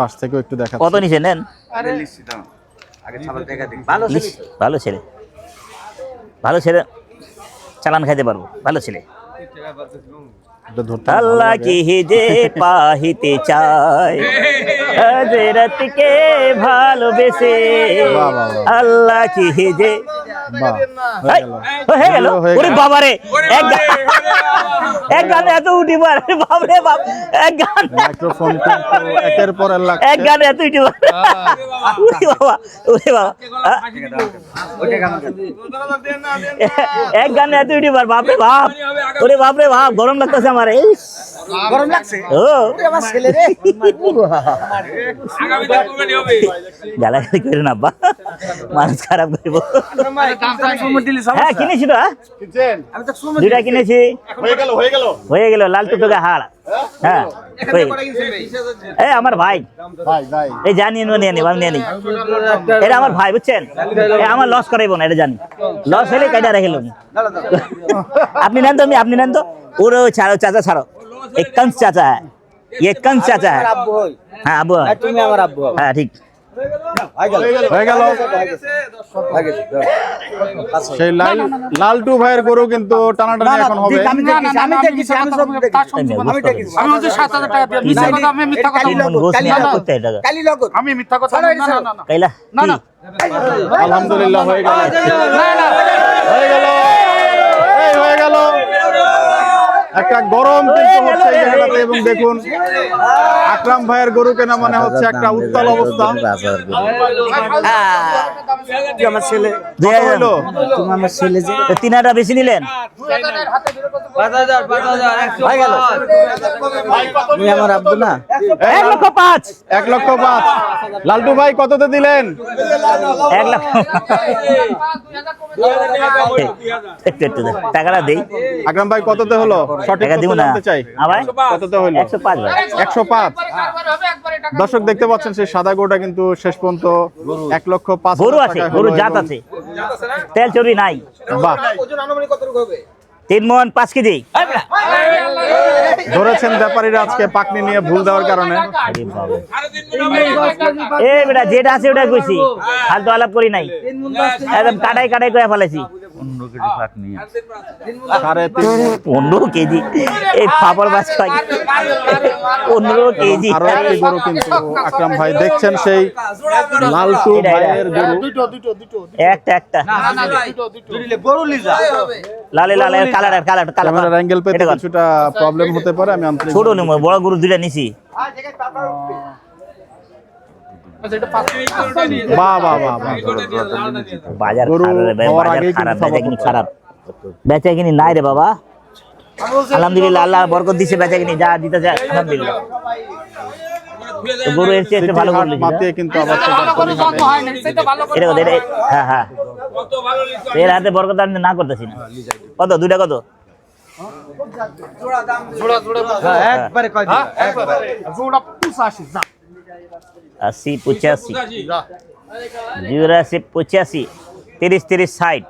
B: পাশ থেকেও একটু দেখা।
A: কত নিচে নেন? ইস, ভালো ছেলে, ভালো ছেলে চালান খাইতে পারবো, ভালো ছেলে। আল্লাহ কি যে পাহিতে চায় হযরতকে ভালোবেসে,
B: বাহ, বাহ, বাহ।
A: আল্লাহ কি যে
B: বাহ, হয়ে গেল।
A: হয়ে গেল।
B: হয়ে গেল।
A: ওরে বাবা রে, এক গানে এত ইউটিউবার, বাপ রে বাপ, এক গান
B: মাইক্রোফোন কিন্তু একের পর এক লাগছে।
A: এক গানে এত ইউটিউবার, ওরে বাবা, ওরে বাবা, এক গানে এত ইউটিউবার, বাপ রে বাপ, ওরে বাপ রে বাপ, গরম লাগতেছে আমার। এই
D: গরম লাগছে
A: ও
D: আমার ছেলে রে
A: গালাগালি করে না আব্বা, মানুষ খারাপ করবো। হ্যাঁ কিনেছি তো,
C: কিনছেন?
A: দুইটা কিনেছি,
C: হয়ে গেল
A: হয়ে গেল লাল টুকটুকে হাড়। হ্যাঁ হয়ে গেল। এই আমার ভাই,
C: ভাই ভাই
A: এই জানি নিয়ে নি, আমি নিয়ে নি, এটা আমার ভাই বুঝছেন, এ আমার লস করাইবো না, এটা জানি, লস হলে কাইটা রেখে লোক। আপনি নেন তো, আপনি নেন তো, ওর ছাড়ো, চাচা ছাড়ো, एक कंस चाचा है, ये कंस चाचा है।
E: আব্বু হই
A: हाँ अबू है,
E: তুমি আমার আব্বু হও
A: हाँ ठीक।
B: হয়ে গেল। সেই লালটু ভাইয়ের গরু কিন্তু টানাটানি এখন হবে।
D: আমি দেখেছি আমি সব দেখেছি
F: আমি হচ্ছে 7,000 টাকা দিয়ে মিথ্যা কথা, আমি মিথ্যা কথা বলবো না।
A: গোস নিয়ে করতে है টাকা।
D: কালি লগত
F: আমি মিথ্যা কথা বলবো না, না না না
A: कैला
F: না না
B: আলহামদুলিল্লাহ হয়ে গেল,
F: না না
B: হয়ে গেল, এই হয়ে গেল। একটা গরম কিন্তু হচ্ছে এই জায়গাটাতে, এবং দেখুন আকরাম ভাইয়ের গরু কেনা মানে হচ্ছে একটা উত্তাল অবস্থা।
E: তুই আমার ছেলে
A: দুই
B: কত
A: হাজার।
B: হইলো?
E: তুমি আমার ছেলে যে
A: তো 3,000 বেশি নিলেন,
E: 5,000 হয়ে গেল তুমি আমার আব্বু না
A: 1,05,000
B: 1,05,000 লালটু ভাই কততে দিলেন?
A: 1 লাখ একটু দে, টাকাটা দেই,
B: আকরাম ভাই কততে হলো? সঠিক
A: টাকা দিব
B: তথ্য
A: না
B: জানতে চাই।
A: আবার
B: কততে হলো?
A: 105 ভাই।
B: 105। দর্শক দেখতে পাচ্ছেন সেই সাদা গরুটা কিন্তু শেষ পর্যন্ত 1,05,000
A: গরু আছে,
B: টাকা
A: গরু
B: হলো
A: জাত
B: এবং-
A: আছে, তেল চর্বি নাই,
B: বাহ,
D: ওজন আনুমানিক কত হবে
A: 3 মণ 5 কেজি।
B: ধরেছেন ব্যাপারীরা আজকে পাকনি নিয়ে ভুল দেওয়ার কারণে।
A: এ বেটা যেটা আছে ওটা কইছি, ফালতু আলাপ করি নাই, একদম কাটাই কাটাই করে ফেলেছি। 15 কেজি, এই ফাপড় মাছ খাই 15 কেজি।
B: আরো একটি গরু কিন্তু আকরাম ভাই দেখছেন, সেই লালটু
A: এটা, এটা।
B: ভাইয়ের গরু।
A: একটা
D: গরু লিজা
A: লালে লালে কালার কালার
B: ক্যামেরার অ্যাঙ্গেল পেতে
A: কালার
B: কিছুটা প্রবলেম হতে পারে, আমি আন্তরিক
A: ছোট নেব, বড় গরু দুইটা নিছি।
B: বাহ বাহ বাহ বাহ।
A: বাজার
B: গরু
A: খারাপ রে ভাই,
B: হওয়ার
A: বাজার
B: আগেই কিন্তু
A: খারাপ,
B: সব
A: বেচাকিনি
B: হচ্ছে।
A: খারাপ, বেচাকিনি নাই রে বাবা। আলহামদুলিল্লাহ, আল্লাহ বরকত দিছে, বেচাকিনি যা দিতে যায় আলহামদুলিল্লাহ। তো গরু এর চেয়ে একটু ভালো
B: হাট
A: করলি
B: মাতিয়ে কিন্তু আবার
F: ভালো করে যত্ন হয় না, সেটা ভালো করে
A: এটা কত? হ্যাঁ হ্যাঁ, এর হাতে বরকত আমি না করতেছি না। কত দুইটা কত?
E: একবারে কয় দিন
F: জোড়া 85 যা
A: 80 85 84 85 30 30 60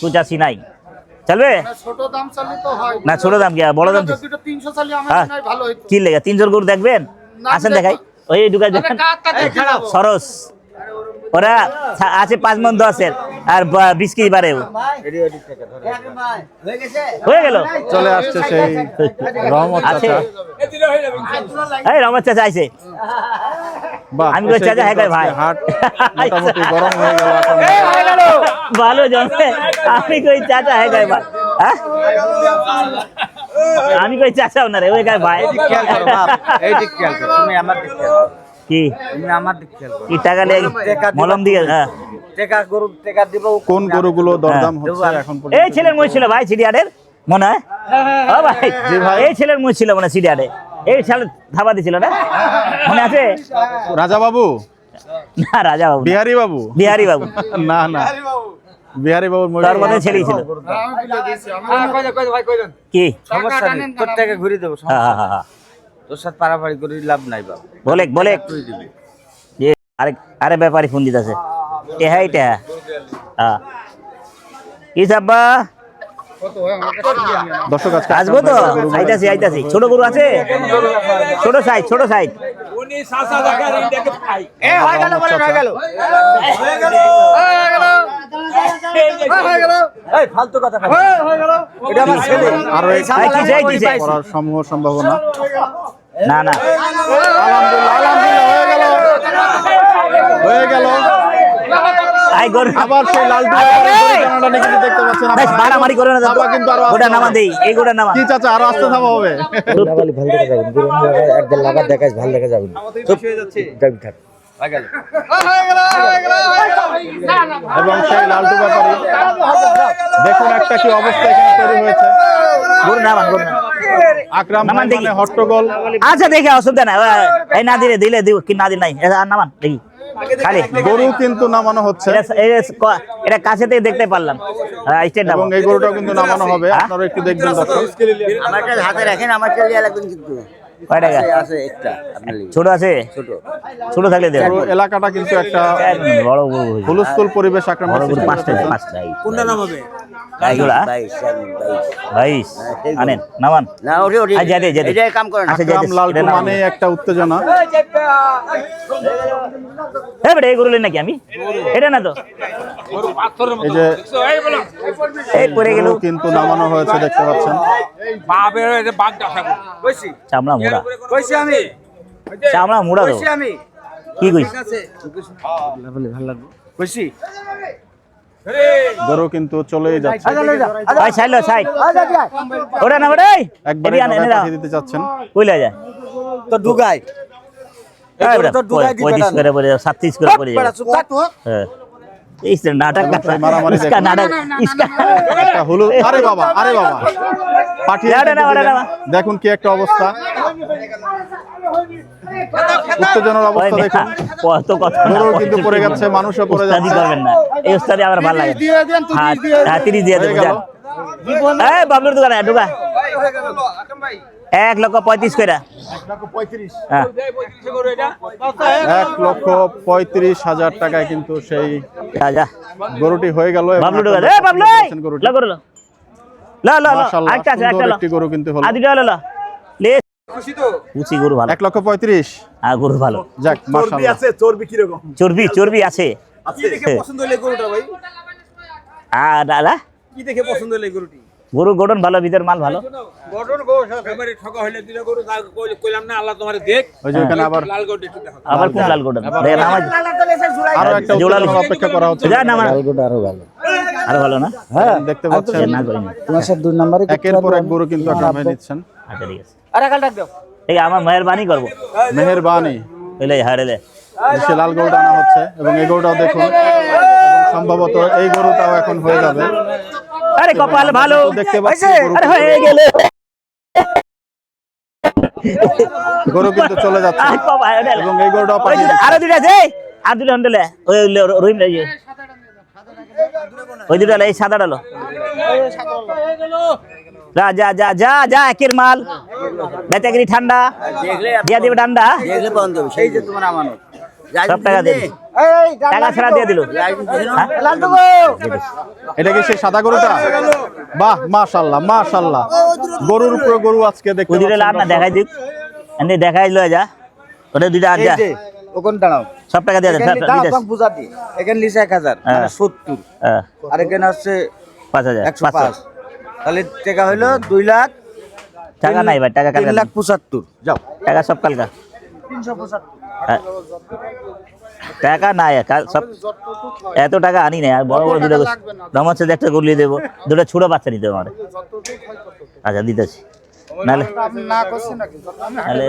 A: 85 নাই চলবে
F: ছোট দাম চালি তো হয়
A: না? ছোট দাম কি বড় দাম?
F: দুটো 300 চালি আমার
A: হ্যাঁ।
F: নাই ভালো হইতো
A: কি লেগে 300 গরু দেখবেন? আসেন দেখাই, ওই ঢুকাই দেখেন সরস, ওরা আছে 5 মণ 10 এর আর 20 কেজি বাড়ে হয়ে গেল।
B: চলে আসছে সেই রহমত
A: আছে
B: চাচা।
A: এই রহমত চাচা আইছে।
B: বাহ,
A: আমি কই
B: এসে
A: চাচা, হ্যাঁ
B: কিন্তু
A: ভাই।
B: আজকে হাট মোটামুটি গরম হয়ে গেল এখন।
A: ভালো জমে, আমি কই চাচা হ্যাঁ গাই ভাই, হ্যাঁ? আমি কই চাচা ওনারে ওই গাই ভাই।
E: খেয়াল করো বাপ এই দিক খেয়াল করো তুমি আমার দিক খেয়াল করো
A: কি
E: তুমি আমার দিক খেয়াল করো
A: কি টাকা লেগে মলম দিয়ে? হ্যাঁ
E: টাকা গরু টাকা দিব
B: কোন গরুগুলো দরদাম হচ্ছে এখন পর্যন্ত?
A: এই ছেলের মই ছিল ভাই সিডিয়ারের, মনে হয় ও ভাই, এই ছেলের মই ছিল মনে হয় সিডিয়ারে, এই ছেলে ধাবা দিছিল না, মনে আছে?
B: রাজা বাবু,
A: না রাজা বাবু না,
B: বিহারি বাবু,
A: বিহারি বাবু,
B: না না বিহারি বাবুর
A: তার মধ্যে ছেলেই ছিল। কি?
E: সমস্যা নেই তোর টাকা ঘুরে দেবো
A: হ্যাঁ হ্যাঁ হ্যাঁ হ্যাঁ,
E: তোর সাথে পারাপারি করে লাভ নাই বাবা
A: বলে বলে
E: তুই দিবি
A: যে আরে ব্যাপারী ফোন দিতেছে, টেহা টেহা। হ্যাঁ কি সাব্বা
B: দর্শক আজকে
A: আসবো তো? আইতাছি আইতাছি, ছোট গরু আছে, ছোট সাইজ ছোট সাইজ।
D: হয়ে গেল বলে হয়ে গেল
E: এই ফালতু কথা কই
D: হয়ে গেল
E: এটা আমার ছেলে
B: আরো
A: ভাই, কিসে, কিসে?
B: করার সমূহ সম্ভাবনা।
A: না না
B: আলহামদুলিল্লাহ, আলহামদুলিল্লাহ হয়ে গেল, হয়ে গেল।
A: এই গরু
B: আবার সেই লালটু ভাইয়ের গরু টানাটানি কিন্তু দেখতে পাচ্ছেন
A: বেশ
B: আপনারা।
A: মারামারি করে না তো।
B: বাবা কিন্তু আরো
A: গোটা
B: আস্তে
A: নামা
B: হবে।
A: দেই, এই গোটা নামা।
B: কি চাচা আরো আস্তে থামা হবে?
G: লাগালি ভালো দেখা যাবে গরু না লাগা একদম লাগা দেখাস ভালো দেখা যাবে চুপ যাবি থাক
B: এবং সেই লালটু ব্যাপারী দেখুন একটা কি অবস্থা এখানে তৈরি হয়েছে।
A: গরু নামান, গরু নামান।
B: আকরাম
A: নামান
B: ভাই
A: দেখি।
B: মানে হট্টগোল।
A: আচ্ছা দেখে অসুবিধা নাই, এই না দিলে দিলে দিব কি না দিলে নাই, আর নামান দেখি খালি
B: গরু কিন্তু নামানো হচ্ছে
A: এটা কাছে থেকে দেখতে পারলাম। স্টেট
B: এবং এই গরুটাও কিন্তু নামানো হবে, আপনারা একটু দেখবেন দর্শক।
E: আমারটা হাতে রাখেন, আমার চালিয়ে লাগবেন কিন্তু
A: কয় টাকা
E: আছে একটা আপনার
A: ছোট আছে?
E: ছোট
A: ছোট থাকলে দেব।
B: পুরো এলাকাটা কিন্তু একটা
A: বড় গরু হয়েছে।
B: হুলস্থুল পরিবেশ আকরাম
A: বড়
B: ভাই
A: গরু
B: সৃষ্টি
A: পাঁচটা
B: করেছেন।
A: পাঁচটা
E: কোনটা নাম হবে?
A: এইগুলা 22 আনেন নামান।
E: না ওরে ওরে
A: আচ্ছা দে দে
E: এটাই কাম করেন।
A: আচ্ছা
B: আকরাম লালটু মানে একটা উত্তেজনা।
A: হ্যাঁ বেটা এই গরু লই নাকি আমি, এটা না তো
B: এই যে
A: এই পড়ে গেল
B: গরু কিন্তু নামানো হয়েছে দেখতে পাচ্ছেন।
A: চামড়া মোড়া,
E: কইছি আমি
A: চামড়া মোড়া তো
E: আমি
A: কি কইছ?
E: কইছি
B: গরু কিন্তু চলেই যাচ্ছে,
A: ভাই সাইলো সাইড ওটা না বেটা
B: একবারে
A: এই আনে
B: নৌকায়
A: না
B: পাঠিয়ে দিতে চাচ্ছেন।
A: কইলা যায়
E: তো ঢুকাই
A: এই বেটা 35 করে পড়ে 37 করে পড়ে যাবে। হ্যাঁ এই নাটক
B: এবং সেই মারামারি
A: इसका
B: দেখুন।
A: নাটক इसका
B: একটা হলুদ, আরে বাবা পাঠিয়ে
A: না, না,
B: কিন্তু
A: না, না,
B: দিলেন।
A: না।
B: দেখুন কি একটা অবস্থা, উত্তেজনার
A: ওই
B: অবস্থা দেখুন।
A: কত কথা না,
B: গরু কিন্তু পড়ে যাচ্ছে, মানুষও পড়ে
A: উস্তাদি
B: যাচ্ছে।
A: করবেন না, এই উস্তাদি আমার ভালো লাগে হ্যাঁ 30 দিয়ে
B: হয়ে
A: দেবো
B: গেল।
A: যান। এই বাবলুর দোকানে ঢুকা 1,35,000 কইরা হ্যাঁ
B: 1,35,000 টাকায় কিন্তু সেই
A: যা যা
B: গরুটি হয়ে গেল। এবং
A: বাবলু ঢুকা
B: আপনারা
A: এ বাবলু
B: দেখতে পাচ্ছেন গরুটি।
A: লা করো লা লা লা
B: মাশাআল্লাহ,
A: একটা আছে
B: সুন্দর
A: একটা
B: একটি গরু কিন্তু হলো।
A: আদি লা লা লে খুশি গরু ভালো
B: 1,35,000
A: হ্যাঁ গরু ভালো
B: যাক মাশাআল্লাহ।
D: চর্বি কি রকম
A: চর্বি চর্বি আছে
D: কি দেখে পছন্দ হলো এই গরুটা ভাই?
A: আর দাদা
D: কি দেখে পছন্দ হলো এই গরুটি?
A: গরু গঠন ভালো, ভিতর মাল ভালো।
H: গঠন গো একেবারে ঠকা হইলে দিলে গরু যা কইলাম না আল্লাহ তোমারে দেখ
B: ওই যে ওখানে আবার
H: লাল গরু একটু দেখো
A: আবার কোন লাল গঠন নামাজ
B: আরো একটা
A: জোড়ালো।
B: উত্তেজনার অপেক্ষা করা হচ্ছে।
A: যা নামাজ
G: লালগোটা আরো ভালো
A: আরো ভালো না
B: দেখতে পাচ্ছেন
A: না করিনি
G: তোমার সাথে 2 নম্বরে
B: একের পর এক গরু কিন্তু আকরাম ভাই নিচ্ছেন।
A: আচ্ছা ঠিক আছে
E: আরে কাল ডাক দাও
A: এই আমার মেহরবানি করবো
B: মেহেরবানি
A: এলে হারেলে
B: সে লাল গরুটা আনা হচ্ছে এবং এই গরুটাও দেখুন, এবং সম্ভবত এই গরুটাও এখন হয়ে যাবে।
A: আরে কপাল ভালো
B: দেখতে পাচ্ছি
A: আরে হয়ে গেলে
B: গরু কিন্তু চলে যাচ্ছে
A: আর কপাল
B: এবং এই গরুটাও
A: ওই
B: পাঠিয়ে
A: দুটো, আরো দুটো আছে আর দুটো হন্ডলে ওই রহিম রাজি ওই দুটো এই সাদা ডালো যা যা যা যা যা একের মাল বেচাগিরি ঠান্ডা দিয়া দিবে ঠান্ডা
E: দেখলে বন্ধ হবে সেই যে তোমার আমানত
A: সব টাকা দিয়ে দিল টাকা ছাড়া দিয়ে দিল
B: এটা কি সেই সাদা গরুটা? বাহ মাশাআল্লাহ মাশাআল্লাহ, গরুর উপর গরু আজকে দেখতে
A: ওই দুটো
B: পাচ্ছেন
A: লাভ না দেখাই দিক এনে দেখাই লয়ে যা ওটা দুইটা আর যা
E: ওখান দাঁড়াও
A: সব টাকা দিয়ে দে
E: দাঁড়াও কম বুঝাতি এখানে লিখে 1000 মানে 70 আর এখানে হচ্ছে
A: 5,000
E: 105 তাহলে টাকা হইলো 2 লাখ
A: টাকা নাই ভাই টাকা কালকে
E: 3,75,000 যাও
A: টাকা সব কালকা
E: 375
A: টাকা নাই সব এত টাকা আনি নাই আর বড় বড় দুটো দাম হচ্ছে একটা গলিয়ে দেবো, দুটো ছোট বাচ্চা নিতে হবে আমার। আচ্ছা দিতেছি নাহলে নাহলে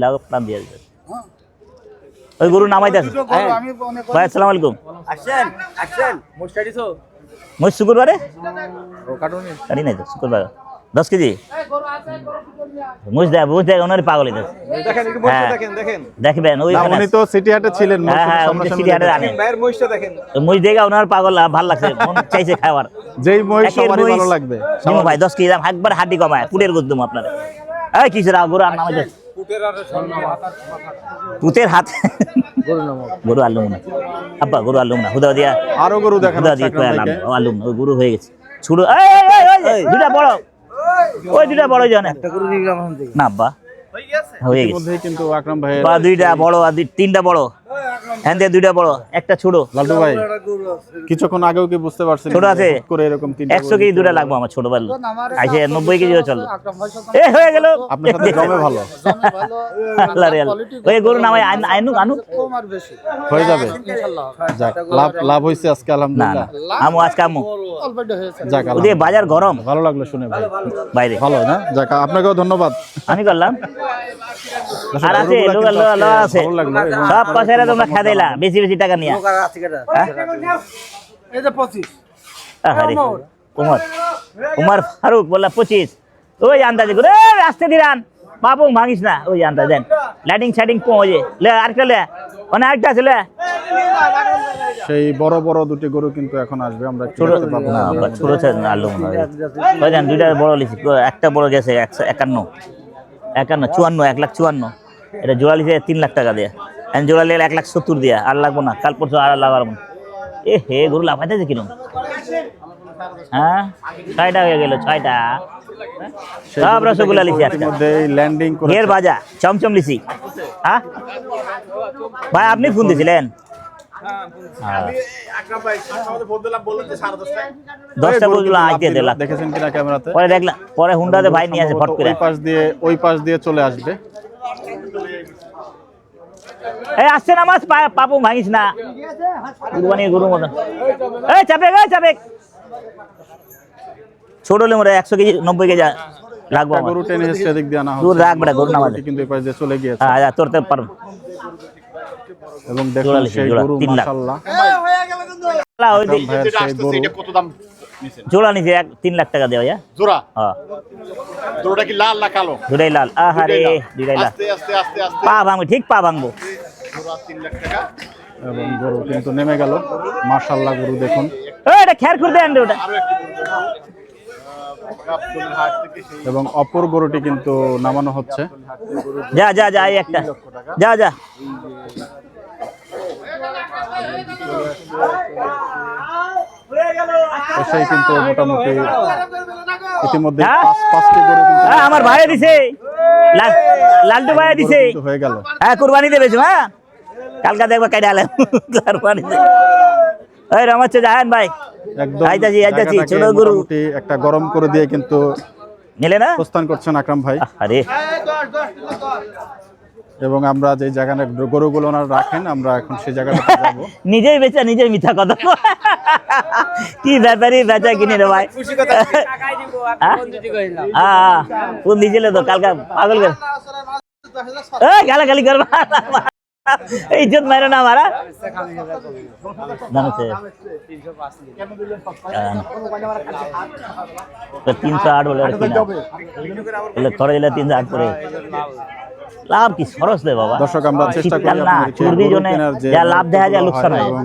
A: লাগো প্লান দিয়ে দিতে ওই গরু নামাইতেছে ভাই আসসালামু আলাইকুম
E: আসেন আসেন
A: মই শুক্রবারে কাটি নাই তো শুক্রবার 10 কেজি মুজ দেখ ওনার পাগল হইতেছে দেখবেন ওই
B: না, উনি তো সিটি হাটে ছিলেন,
A: হ্যাঁ হ্যাঁ উনি
B: সামনাসামনি
A: সিটি হাটে আনে মুজ দেখে ওনার পাগল ভাল লাগছে মন চাইছে খাওয়ার
B: যেই মহিষ
A: একের
B: সবারই
A: মহিষ।
B: ভালো লাগবে।
A: নিমু ভাই 10 কেজি দাম একবার হাড্ডি কমায় পুটের গোদ দেবো আপনারা এই কিছু রাও গরু আর নামাইতে পুতের হাত গরু আলুম না আব্বা গরু আলুম না হুদা দিয়া
B: আরো গরু দেখানো
A: হুদা
B: হচ্ছে
A: দিয়ে
B: আকরাম
A: আলুম
B: ভাইকে।
A: আলুম ওই গরু হয়ে গেছে ছুড়ো এই দুটা বড় ওই দুটা বড় জানে
E: গরু নিলাম এখন থেকে
A: না আব্বা হয়ে গেছে
B: ইতিমধ্যেই কিন্তু আকরাম ভাইয়ের
A: বা দুইটা বড় আর তিনটা বড় হ্যাঁ দিয়ে দুইটা বড় একটা ছোট
B: লালটু ভাই কিছুক্ষণ আগেও কি বুঝতে পারছেন
A: ছোট আছে?
B: করে এরকম
A: 100 কেজি দুটা লাগবো আমার ছোট বেলা আইসে 90 কেজিও চলো এ হয়ে গেল
B: আপনার সাথে জমে ভালো
A: আল্লাহ রে আল্লাহ। ওই গরু নামাই আনুক
B: হয়ে যাবে যাক লাভ লাভ হইছে আজকে
A: না
B: আলহামদুলিল্লাহ
A: না আমু আজকে আমু
B: যাক
A: ওদের বাজার গরম
B: ভালো লাগলো শুনে ভাই
A: বাইরে
B: ভালো না যাক আপনাকেও ধন্যবাদ
A: আমি করলাম আর আছে
B: গরুগুলা
A: লোক
B: কিন্তু আজকে
A: আছে
B: ভালো লাগলো
A: সব পয়সা তোমরা খেয়ে দিলা বেশি বেশি টাকা নিয়ে
F: এই যে 25
A: উমর উমর ফারুক বললা 25 ওই আন্দাজে করে আসতে দিরান বাবু ভাঙিস না ওই আন্দাজ দেন লাইটিং শাইটিং পৌঁছে লে আরেকটা লে অনেক আরেকটা আছে লে
B: সেই বড় বড় দুটি গরু কিন্তু এখন আসবে আমরা একটু
A: ছোট
B: দেখতে পাবো
A: না ছোট ছেলে না আলু মনে হয় ওই দেন দুইটা বড় লিখি একটা বড় গেছে 51 54 1,54,000 এটা জোড়া লিখে 3 লাখ টাকা দিয়ে এখন জোড়া লিখে 1,70,000 দিয়া আর লাগবো না কাল পরশু আর লাগাবো না এ হে গরু লাফাইতেছে কিরম হ্যাঁ 6টা হয়ে গেল 6টা সব রসগোল্লা লিখি একটা
B: মধ্যে ল্যান্ডিং করে
A: ঘের বাজা চমচম লিচি হ্যাঁ ভাই আপনি ফোন দিয়েছিলেন হ্যাঁ। 10টা বলছিলাম আইতে দিলাম
B: দেখেছেন কিনা ক্যামেরাতে
A: পরে দেখলাম পরে হুন্ডাতে ভাই নিয়ে আসে ফট করে
B: ওই পাশ দিয়ে চলে আসবে
A: এই আসছে না মাছ পাপু ভাঙিস না কুরবানির গরুর মতন এই চাপে ছোট হলে মরে 100 কেজি 90 কেজি লাগবো আমার
B: গরু টেনে এসে এদিক দিয়ে আনা
A: দূর
B: হচ্ছে
A: রাখ বেটা গরু নামাজে
B: কিন্তু এই পাশ দিয়ে চলে গিয়েছে
A: হ্যাঁ তোরতে পারুন
B: এবং দেখুন
A: জোড়া লিখি,
B: সেই
A: জোড়া,
B: গরু
A: 3 লাখ।
B: মাশাআল্লাহ
A: ওই দিক
B: ভাইয়ের সেই গরু
A: জোড়া নিচে 3 লাখ টাকা দেওয়া যায়
C: জোড়া
A: হ্যাঁ
C: জোড়াটা কি লাল না কালো
A: দুটাই লাল আহারে দুটাই লাল
C: আস্তে আস্তে আস্তে আস্তে
A: পা ভাঙবো ঠিক পা ভাঙবো
C: জোড়া 3 লাখ টাকা
B: এবং গরু কিন্তু নেমে গেল মাশাআল্লাহ গরু দেখুন
A: এটা খেয়ার করে দেন ওটা
C: গাবতলী হাট থেকে সেই
B: এবং অপর গরুটি কিন্তু নামানো হচ্ছে
A: যা যা যা এই একটা যা যা
B: সেই কিন্তু মোটামুটি ইতিমধ্যে
A: হ্যাঁ?
B: পাঁচটি গরু কিন্তু
A: হ্যাঁ আমার ভাই দিছে লালটু ভাই দিছে
B: কিন্তু হয়ে গেল
A: হ্যাঁ কুরবানি দেবে হ্যাঁ কালকা দেখবা কাইডা আলে কুরবানি দে এই রমাচ্ছে জাহান ভাই
B: একদম
A: আইতাছি
B: জায়গাটাকে
A: ছোট গরু
B: মোটামুটি একটা গরম করে দিয়ে কিন্তু
A: নিলে না
B: প্রস্থান করছেন আকরাম ভাই
A: আরে
B: এবং আমরা যে জায়গায় গরুগুলো ওনারা রাখেন আমরা এখন সেই জায়গাটাতে যাব
A: নিজেই বেচা নিজের মিথ্যা কথা কি ব্যাপারই বেচা কিনে রে ভাই হ্যাঁ কোন দিয়েছিল তো কালকা পাগল করে গালাগালি করবা ইজ্জত মারো না মারা জানো 308 বলে আর কি না থরে দিলে 308 করে লাভ কি সরস দে বাবা
B: দর্শক আমরা চেষ্টা করি
A: শীতকাল না
B: আপনাদেরকে
A: চর্বির
B: গরু
A: জন্য
B: কেনার যে
A: যা লাভ দেখা যায় লোকসান হয়
B: এবং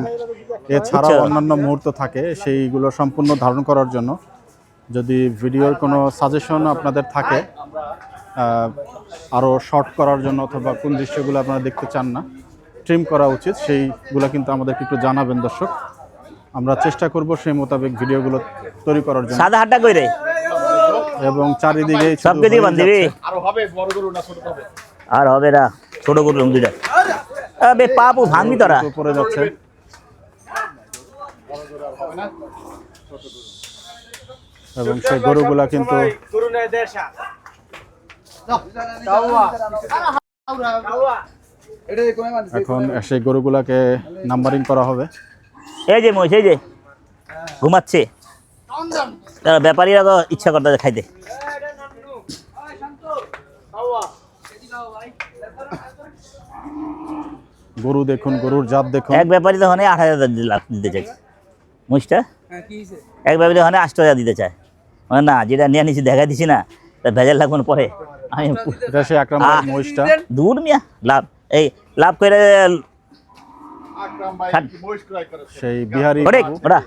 B: এছাড়াও অন্যান্য মুহূর্ত থাকে সেইগুলো সম্পূর্ণ ধারণ করার জন্য যদি ভিডিওর কোনো সাজেশন আপনাদের থাকে আরও শর্ট করার জন্য অথবা কোন দৃশ্যগুলো আপনারা দেখতে চান না ট্রিম করা উচিত সেইগুলো কিন্তু আমাদেরকে একটু জানাবেন দর্শক আমরা চেষ্টা করব সেই মোতাবেক ভিডিওগুলো তৈরি করার জন্য
A: সাদা হাটটা কই রে
B: এবং চারিদিকে
A: সবকে দিয়ে বাঁধবি
C: আরো হবে বড় গরু না ছোট হবে
A: আর হবে না ছোট করলাম দুইটা আবে পাপু ভাঙবি তোরা
B: উপরে যাচ্ছে এবং সেই গরুগুলা কিন্তু এখন সেই গরুগুলাকে নাম্বারিং করা হবে
A: এই যে মহিষ এই যে ঘুমাচ্ছে তারা ব্যাপারীরা তো ইচ্ছা করতে খাইতে
B: গরু দেখুন গরুর জাত দেখুন
A: এক ব্যাপারী তো হনে 8,000 দিতে চাই মহিষটা এক ব্যাপারী তো হনে 8,000 দিতে চায় মানে না যেটা নিয়ে নিছি দেখা দিছি না তা ভেজাল লাগবে না পরে আমি
B: এটা সেই আক্রান্ত মহিষটা
A: দূর মিয়া লাভ এই লাভ করে
C: আকরাম ভাই
A: খান।
C: কি মহিষ ক্রয় করেছে
B: সেই বিহারি
A: ওরে
B: বাবু।
A: ওরা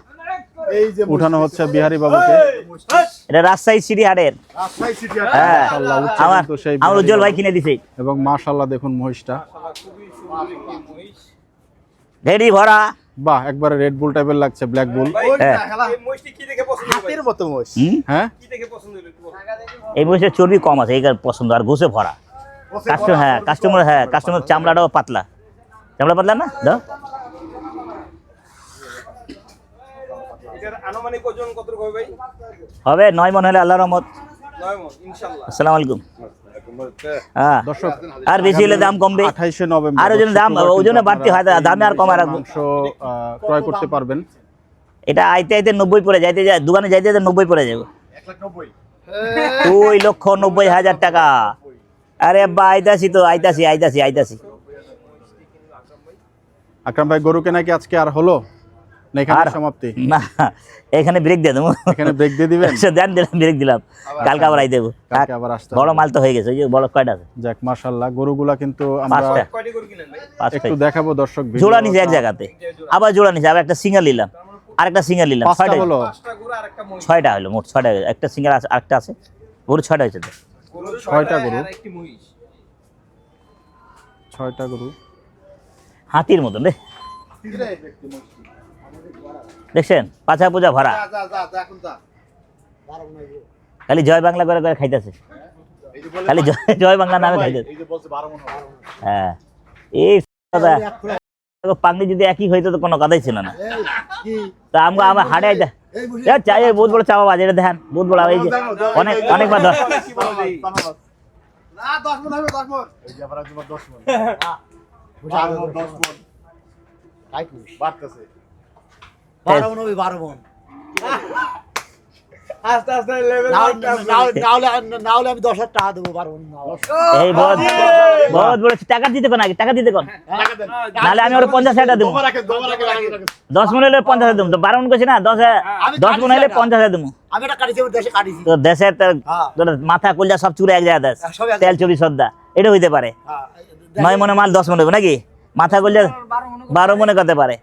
C: এই যে
B: উঠানো হচ্ছে বিহারি বাবুকে
A: এটা রাজশাহী সিটি হাটের
C: রাজশাহী সিটি
A: হ্যাঁ
B: মাশাআল্লাহ, উচ্চ
A: আমার
B: কিন্তু সেই
A: আমার উজ্জ্বল ভাই
B: বিহারি
A: কিনে দিছে
B: বাবু। এবং মাশাআল্লাহ দেখুন মহিষটা
A: ভেড়ি ভরা
B: বাহ একবারে রেড বুল টাইপের লাগছে ব্ল্যাক বুল
A: হ্যাঁ
D: হাতের মতো মোষ
A: হুম?
B: হ্যাঁ
A: এই মহিষের চর্বি কম আছে এই কারণে পছন্দ আর ঘুষে ভরা কাস্টমার কাস্টমার চামড়াটাও পাতলা চামড়া পাতলা না দাও।
H: এটার আনুমানিক ওজন কত হবে ভাই?
A: হবে 9 মন হলে আল্লাহর রহমত।
H: 9 মণ ইনশাআল্লাহ।
A: আসসালামু আলাইকুম। হ্যাঁ
B: দর্শক
A: আর বেশি হলে দাম কমবে,
B: 28শে নভেম্বর
A: আর ওজনে দাম
B: শুক্রবার
A: ওজনে
B: কিন্তু
A: বাড়তি হয়,
B: আপনারা
A: দামে আর কমা রাখবো।
B: মাংস ক্রয় করতে পারবেন।
A: এটা আইতে আইতে 90 পড়ে যাইতে দোকানে যাইতে 90 পড়ে যাবে। 2,90,000 টাকা। আরে বা আইতাছি তো, আইতাছি।
B: আকরাম ভাই গরু কেনা কি আজকে আর হলো না এখানে
A: আর
B: সমাপ্তি?
A: না, এখানে ব্রেক দিয়ে দেবো।
B: এখানে ব্রেক দিয়ে দিবেন?
A: ব্রেক দিলাম, কালকে আবার আই দেবো।
B: কালকে আবার আসতে
A: বড়
B: হবে।
A: মাল তো হয়ে গেছে, ওই যে বড় কয়টা আছে?
B: যাক মাশাআল্লাহ, গরুগুলা কিন্তু আমরা
A: 5টা।
H: কয়টি গরু কিনেন ভাই?
A: 5টা
B: একটু দেখাবো দর্শক।
A: জোড়া নিছে এক জায়গাতে, আবার জোড়া নিছে, আবার একটা সিঙ্গেল নিলাম, আরেকটা সিঙ্গেল নিলাম।
B: 5টা হলো।
H: 5টা গরু আর একটা মহিষ।
A: 6টা হলো, মোট 6টা। একটা সিঙ্গেল আছে, আরেকটা আছে, গরু 6টা হয়েছে তো।
H: গরু
B: 6টা গরু।
H: আর একটি মহিষ।
B: 6টা গরু।
A: হাতির মতন রে, দেখছেন পাছা পূজা ভরা,
D: এখন যা
A: খালি জয় বাংলা করে করে খাইতেছে, খালি জয় বাংলা নামে খাইতেছে। হ্যাঁ এই পাগনি যদি একই হইতো তো কোনো কথাই ছিল না। তা আমার হাড়ে চাই বহুত বড় চাওয়া বাজ, এটা দেখেন বহুত বড়। এই যে অনেকবার
D: না 10 মণ হবে, 10 মণ।
F: তাই কইস।
C: বাড়তেছে
F: 12 মণ হবে, 12 মণ।
D: আস্তে আস্তে লেভেল
F: না হলে আমি 10,000 টাকা দেবো, 12 মণ না হলে।
A: এই বহুত বড় টাকা দিতে কোন, আগে টাকা দিতে কোন, নাহলে আমি ওর 50,000 দেবো। 10 মণ হলে 50,000 দেবো তো, 12 মণ করছি না, 10 মণ হলে 50,000 দেবো।
F: আমি এটা কাটিছি, আমি দেশে কাটিছি।
A: তো দেশের
F: হ্যাঁ।
A: তোর মাথা কলজা সব চুরে এক জায়গায় দেশ,
F: সব এক
A: তেল চবি সদ্দা, এটা হইতে পারে।
F: হ্যাঁ।
A: 9 মণে মাল 10 মণ হবে নাকি, মাথা কলজা 12 মণে করতে পারে।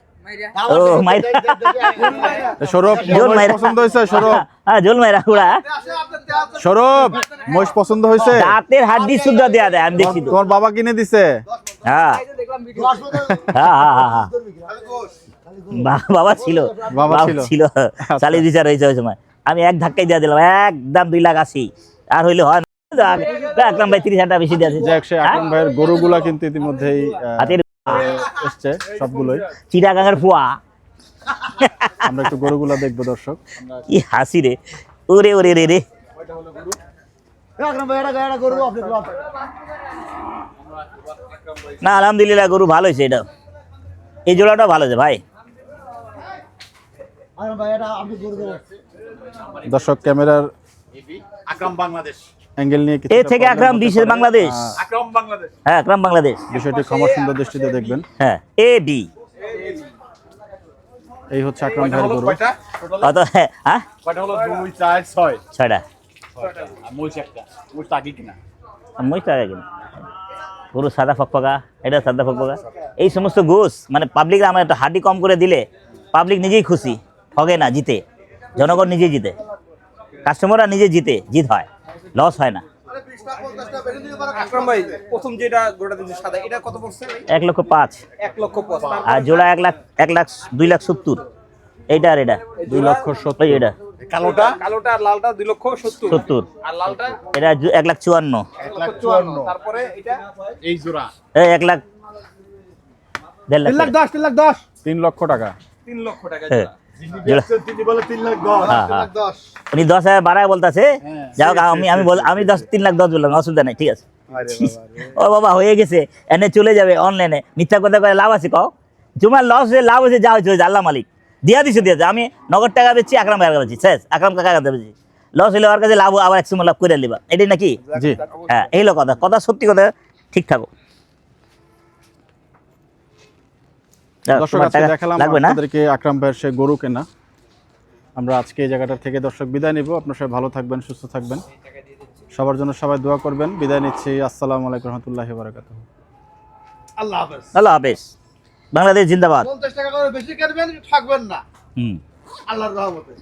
A: ও মাই
B: সৌরভ
A: জোর
B: মহিষ
A: মাইরা।
B: পছন্দ হয়েছে? সৌরভ
A: হ্যাঁ জোল মাইরা উড়া,
B: সৌরভ মহিষ পছন্দ হয়েছে?
A: দাঁতের হাড্ডি শুদ্ধ দেয়া দেয়, আমি দেখছি তো।
B: তোমার বাবা কিনে দিছে?
A: হ্যাঁ হ্যাঁ বাবা ছিল,
B: বাবা
A: বাবা
B: ছিল।
A: ছিল, চালি বিচার হয়েছে ওই সময়। আমি এক ধাক্কাই দিয়ে দিলাম, একদম 2,80,000, আর হইলে হয় না। আকরাম ভাই 30,000 টাকা বেশি দিয়ে
B: যাক সে আকরাম ভাইয়ের গরুগুলা কিন্তু ইতিমধ্যেই
A: হাতের
B: এসছে সবগুলোই।
A: চিটাগাঙের ফুয়া।
B: আমরা একটু গরুগুলা দেখবো দর্শক।
A: কি হাসি রে, ওরে ওরে রে রে।
F: আকরাম ভাই এটা গরু আপনি বল।
A: না আলহামদুলিল্লাহ গরু ভালো হয়েছে, এটা এই জোড়াটা ভালো হয়েছে ভাই।
F: আকরাম ভাই এটা আপনি গরু দেবো।
B: দর্শক ক্যামেরার
C: আকরাম বাংলাদেশ
B: অ্যাঙ্গেল নিয়ে
A: এ
B: কিছুটা
A: থেকে
B: problem
A: আকরাম
B: হতে
A: বিশেষ
B: পারে।
A: বাংলাদেশ।
H: আকরাম বাংলাদেশ।
A: হ্যাঁ আকরাম বাংলাদেশ,
B: বিষয়টি ক্ষমা সুন্দর দৃষ্টিতে দেখবেন।
A: হ্যাঁ এ বি।
B: এই হচ্ছে আকরাম ভাইয়ের গরু।
H: কয়টা?
A: অত হ্যাঁ
C: কয়টা হলো 2 4 6
A: 6টা।
C: মূল একটা মূল টাকি কিনা
A: মই টাকা কিনা গরু সাদা ফকফকা, এটা সাদা ফকফকা। এই সমস্ত গোস মানে পাবলিক আমার একটা হাড্ডি কম করে দিলে পাবলিক নিজেই খুশি, ঠগে না, জিতে, জনগণ নিজেই জিতে, কাস্টমাররা নিজে জিতে, জিত হয়, লস হয় না।
H: আকরাম ভাই প্রথম যেটা গরুটা দিয়েছে সাদা, এটা কত পড়ছে ভাই?
A: 1,05,000,
H: 1,05,000।
A: আর জোড়া 1,02,70,000। এইটা আর এটা
B: 2,70,000।
A: ওই এটা
H: কালোটা আর লালটা 2,70,000।
A: 70,
H: আর লালটা
A: এটা 1,54,000,
H: 1,54,000। তারপরে এটা
C: এই জোড়া
A: এই 1,00,000, 1,50,000
D: 10 3 লাখ 10
B: 3 লক্ষ টাকা।
H: 3 লক্ষ টাকা
A: হ্যাঁ,
H: জোড়া।
A: জোড়া।
C: তিনি বলে 3 লাখ 10
A: হ্যাঁ,
D: 3 লাখ 10
A: উনি 10,000 বাড়ায় বলতেছে, যাও আমি 3,10,000 বললাম, অসুবিধা নাই, ঠিক আছে। ও বাবা হয়ে গেছে, এনে চলে যাবে অনলাইনে, মিথ্যা কথা করে লাভ আছে কও, তোমার লস হয়ে লাভ হয়েছে, যা হয়েছে আল্লাহ মালিক দিয়া দিছে। আমি নগদ টাকা বেচছি, আকরাম ভাইয়ের কাছে বেচছি, শেষ, আকরাম কাকার কাছে বেচছি, লস হলে ওর কাছে লাভ, আবার 100 লাভ করে দিবা, এটাই নাকি?
B: জি
A: হ্যাঁ এই হলো কথা, কথা সত্যি কথা, ঠিক থাকো।
B: দর্শক
A: তোমার
B: আজকে
A: টাকা
B: দেখালাম
A: লাগবে না?
B: আপনাদেরকে আকরাম ভাইয়ের সে গরু কেনা। আমরা আজকে এই জায়গাটা থেকে দর্শক বিদায় নিব। আপনারা সবাই ভালো থাকবেন, সুস্থ থাকবেন, সবার জন্য সবাই দোয়া করবেন। বিদায় নিচ্ছি। আসসালামু আলাইকুম রহমতুল্লাহি ওয়া বারাকাতুহু।
D: আল্লাহ হাফেজ।
A: আল্লাহ হাফেজ, বাংলাদেশ জিন্দাবাদ।
D: 50 টাকা করে বেশি কাটবেন, থাকবেন না
A: হুম।
D: আল্লাহর রহমতে।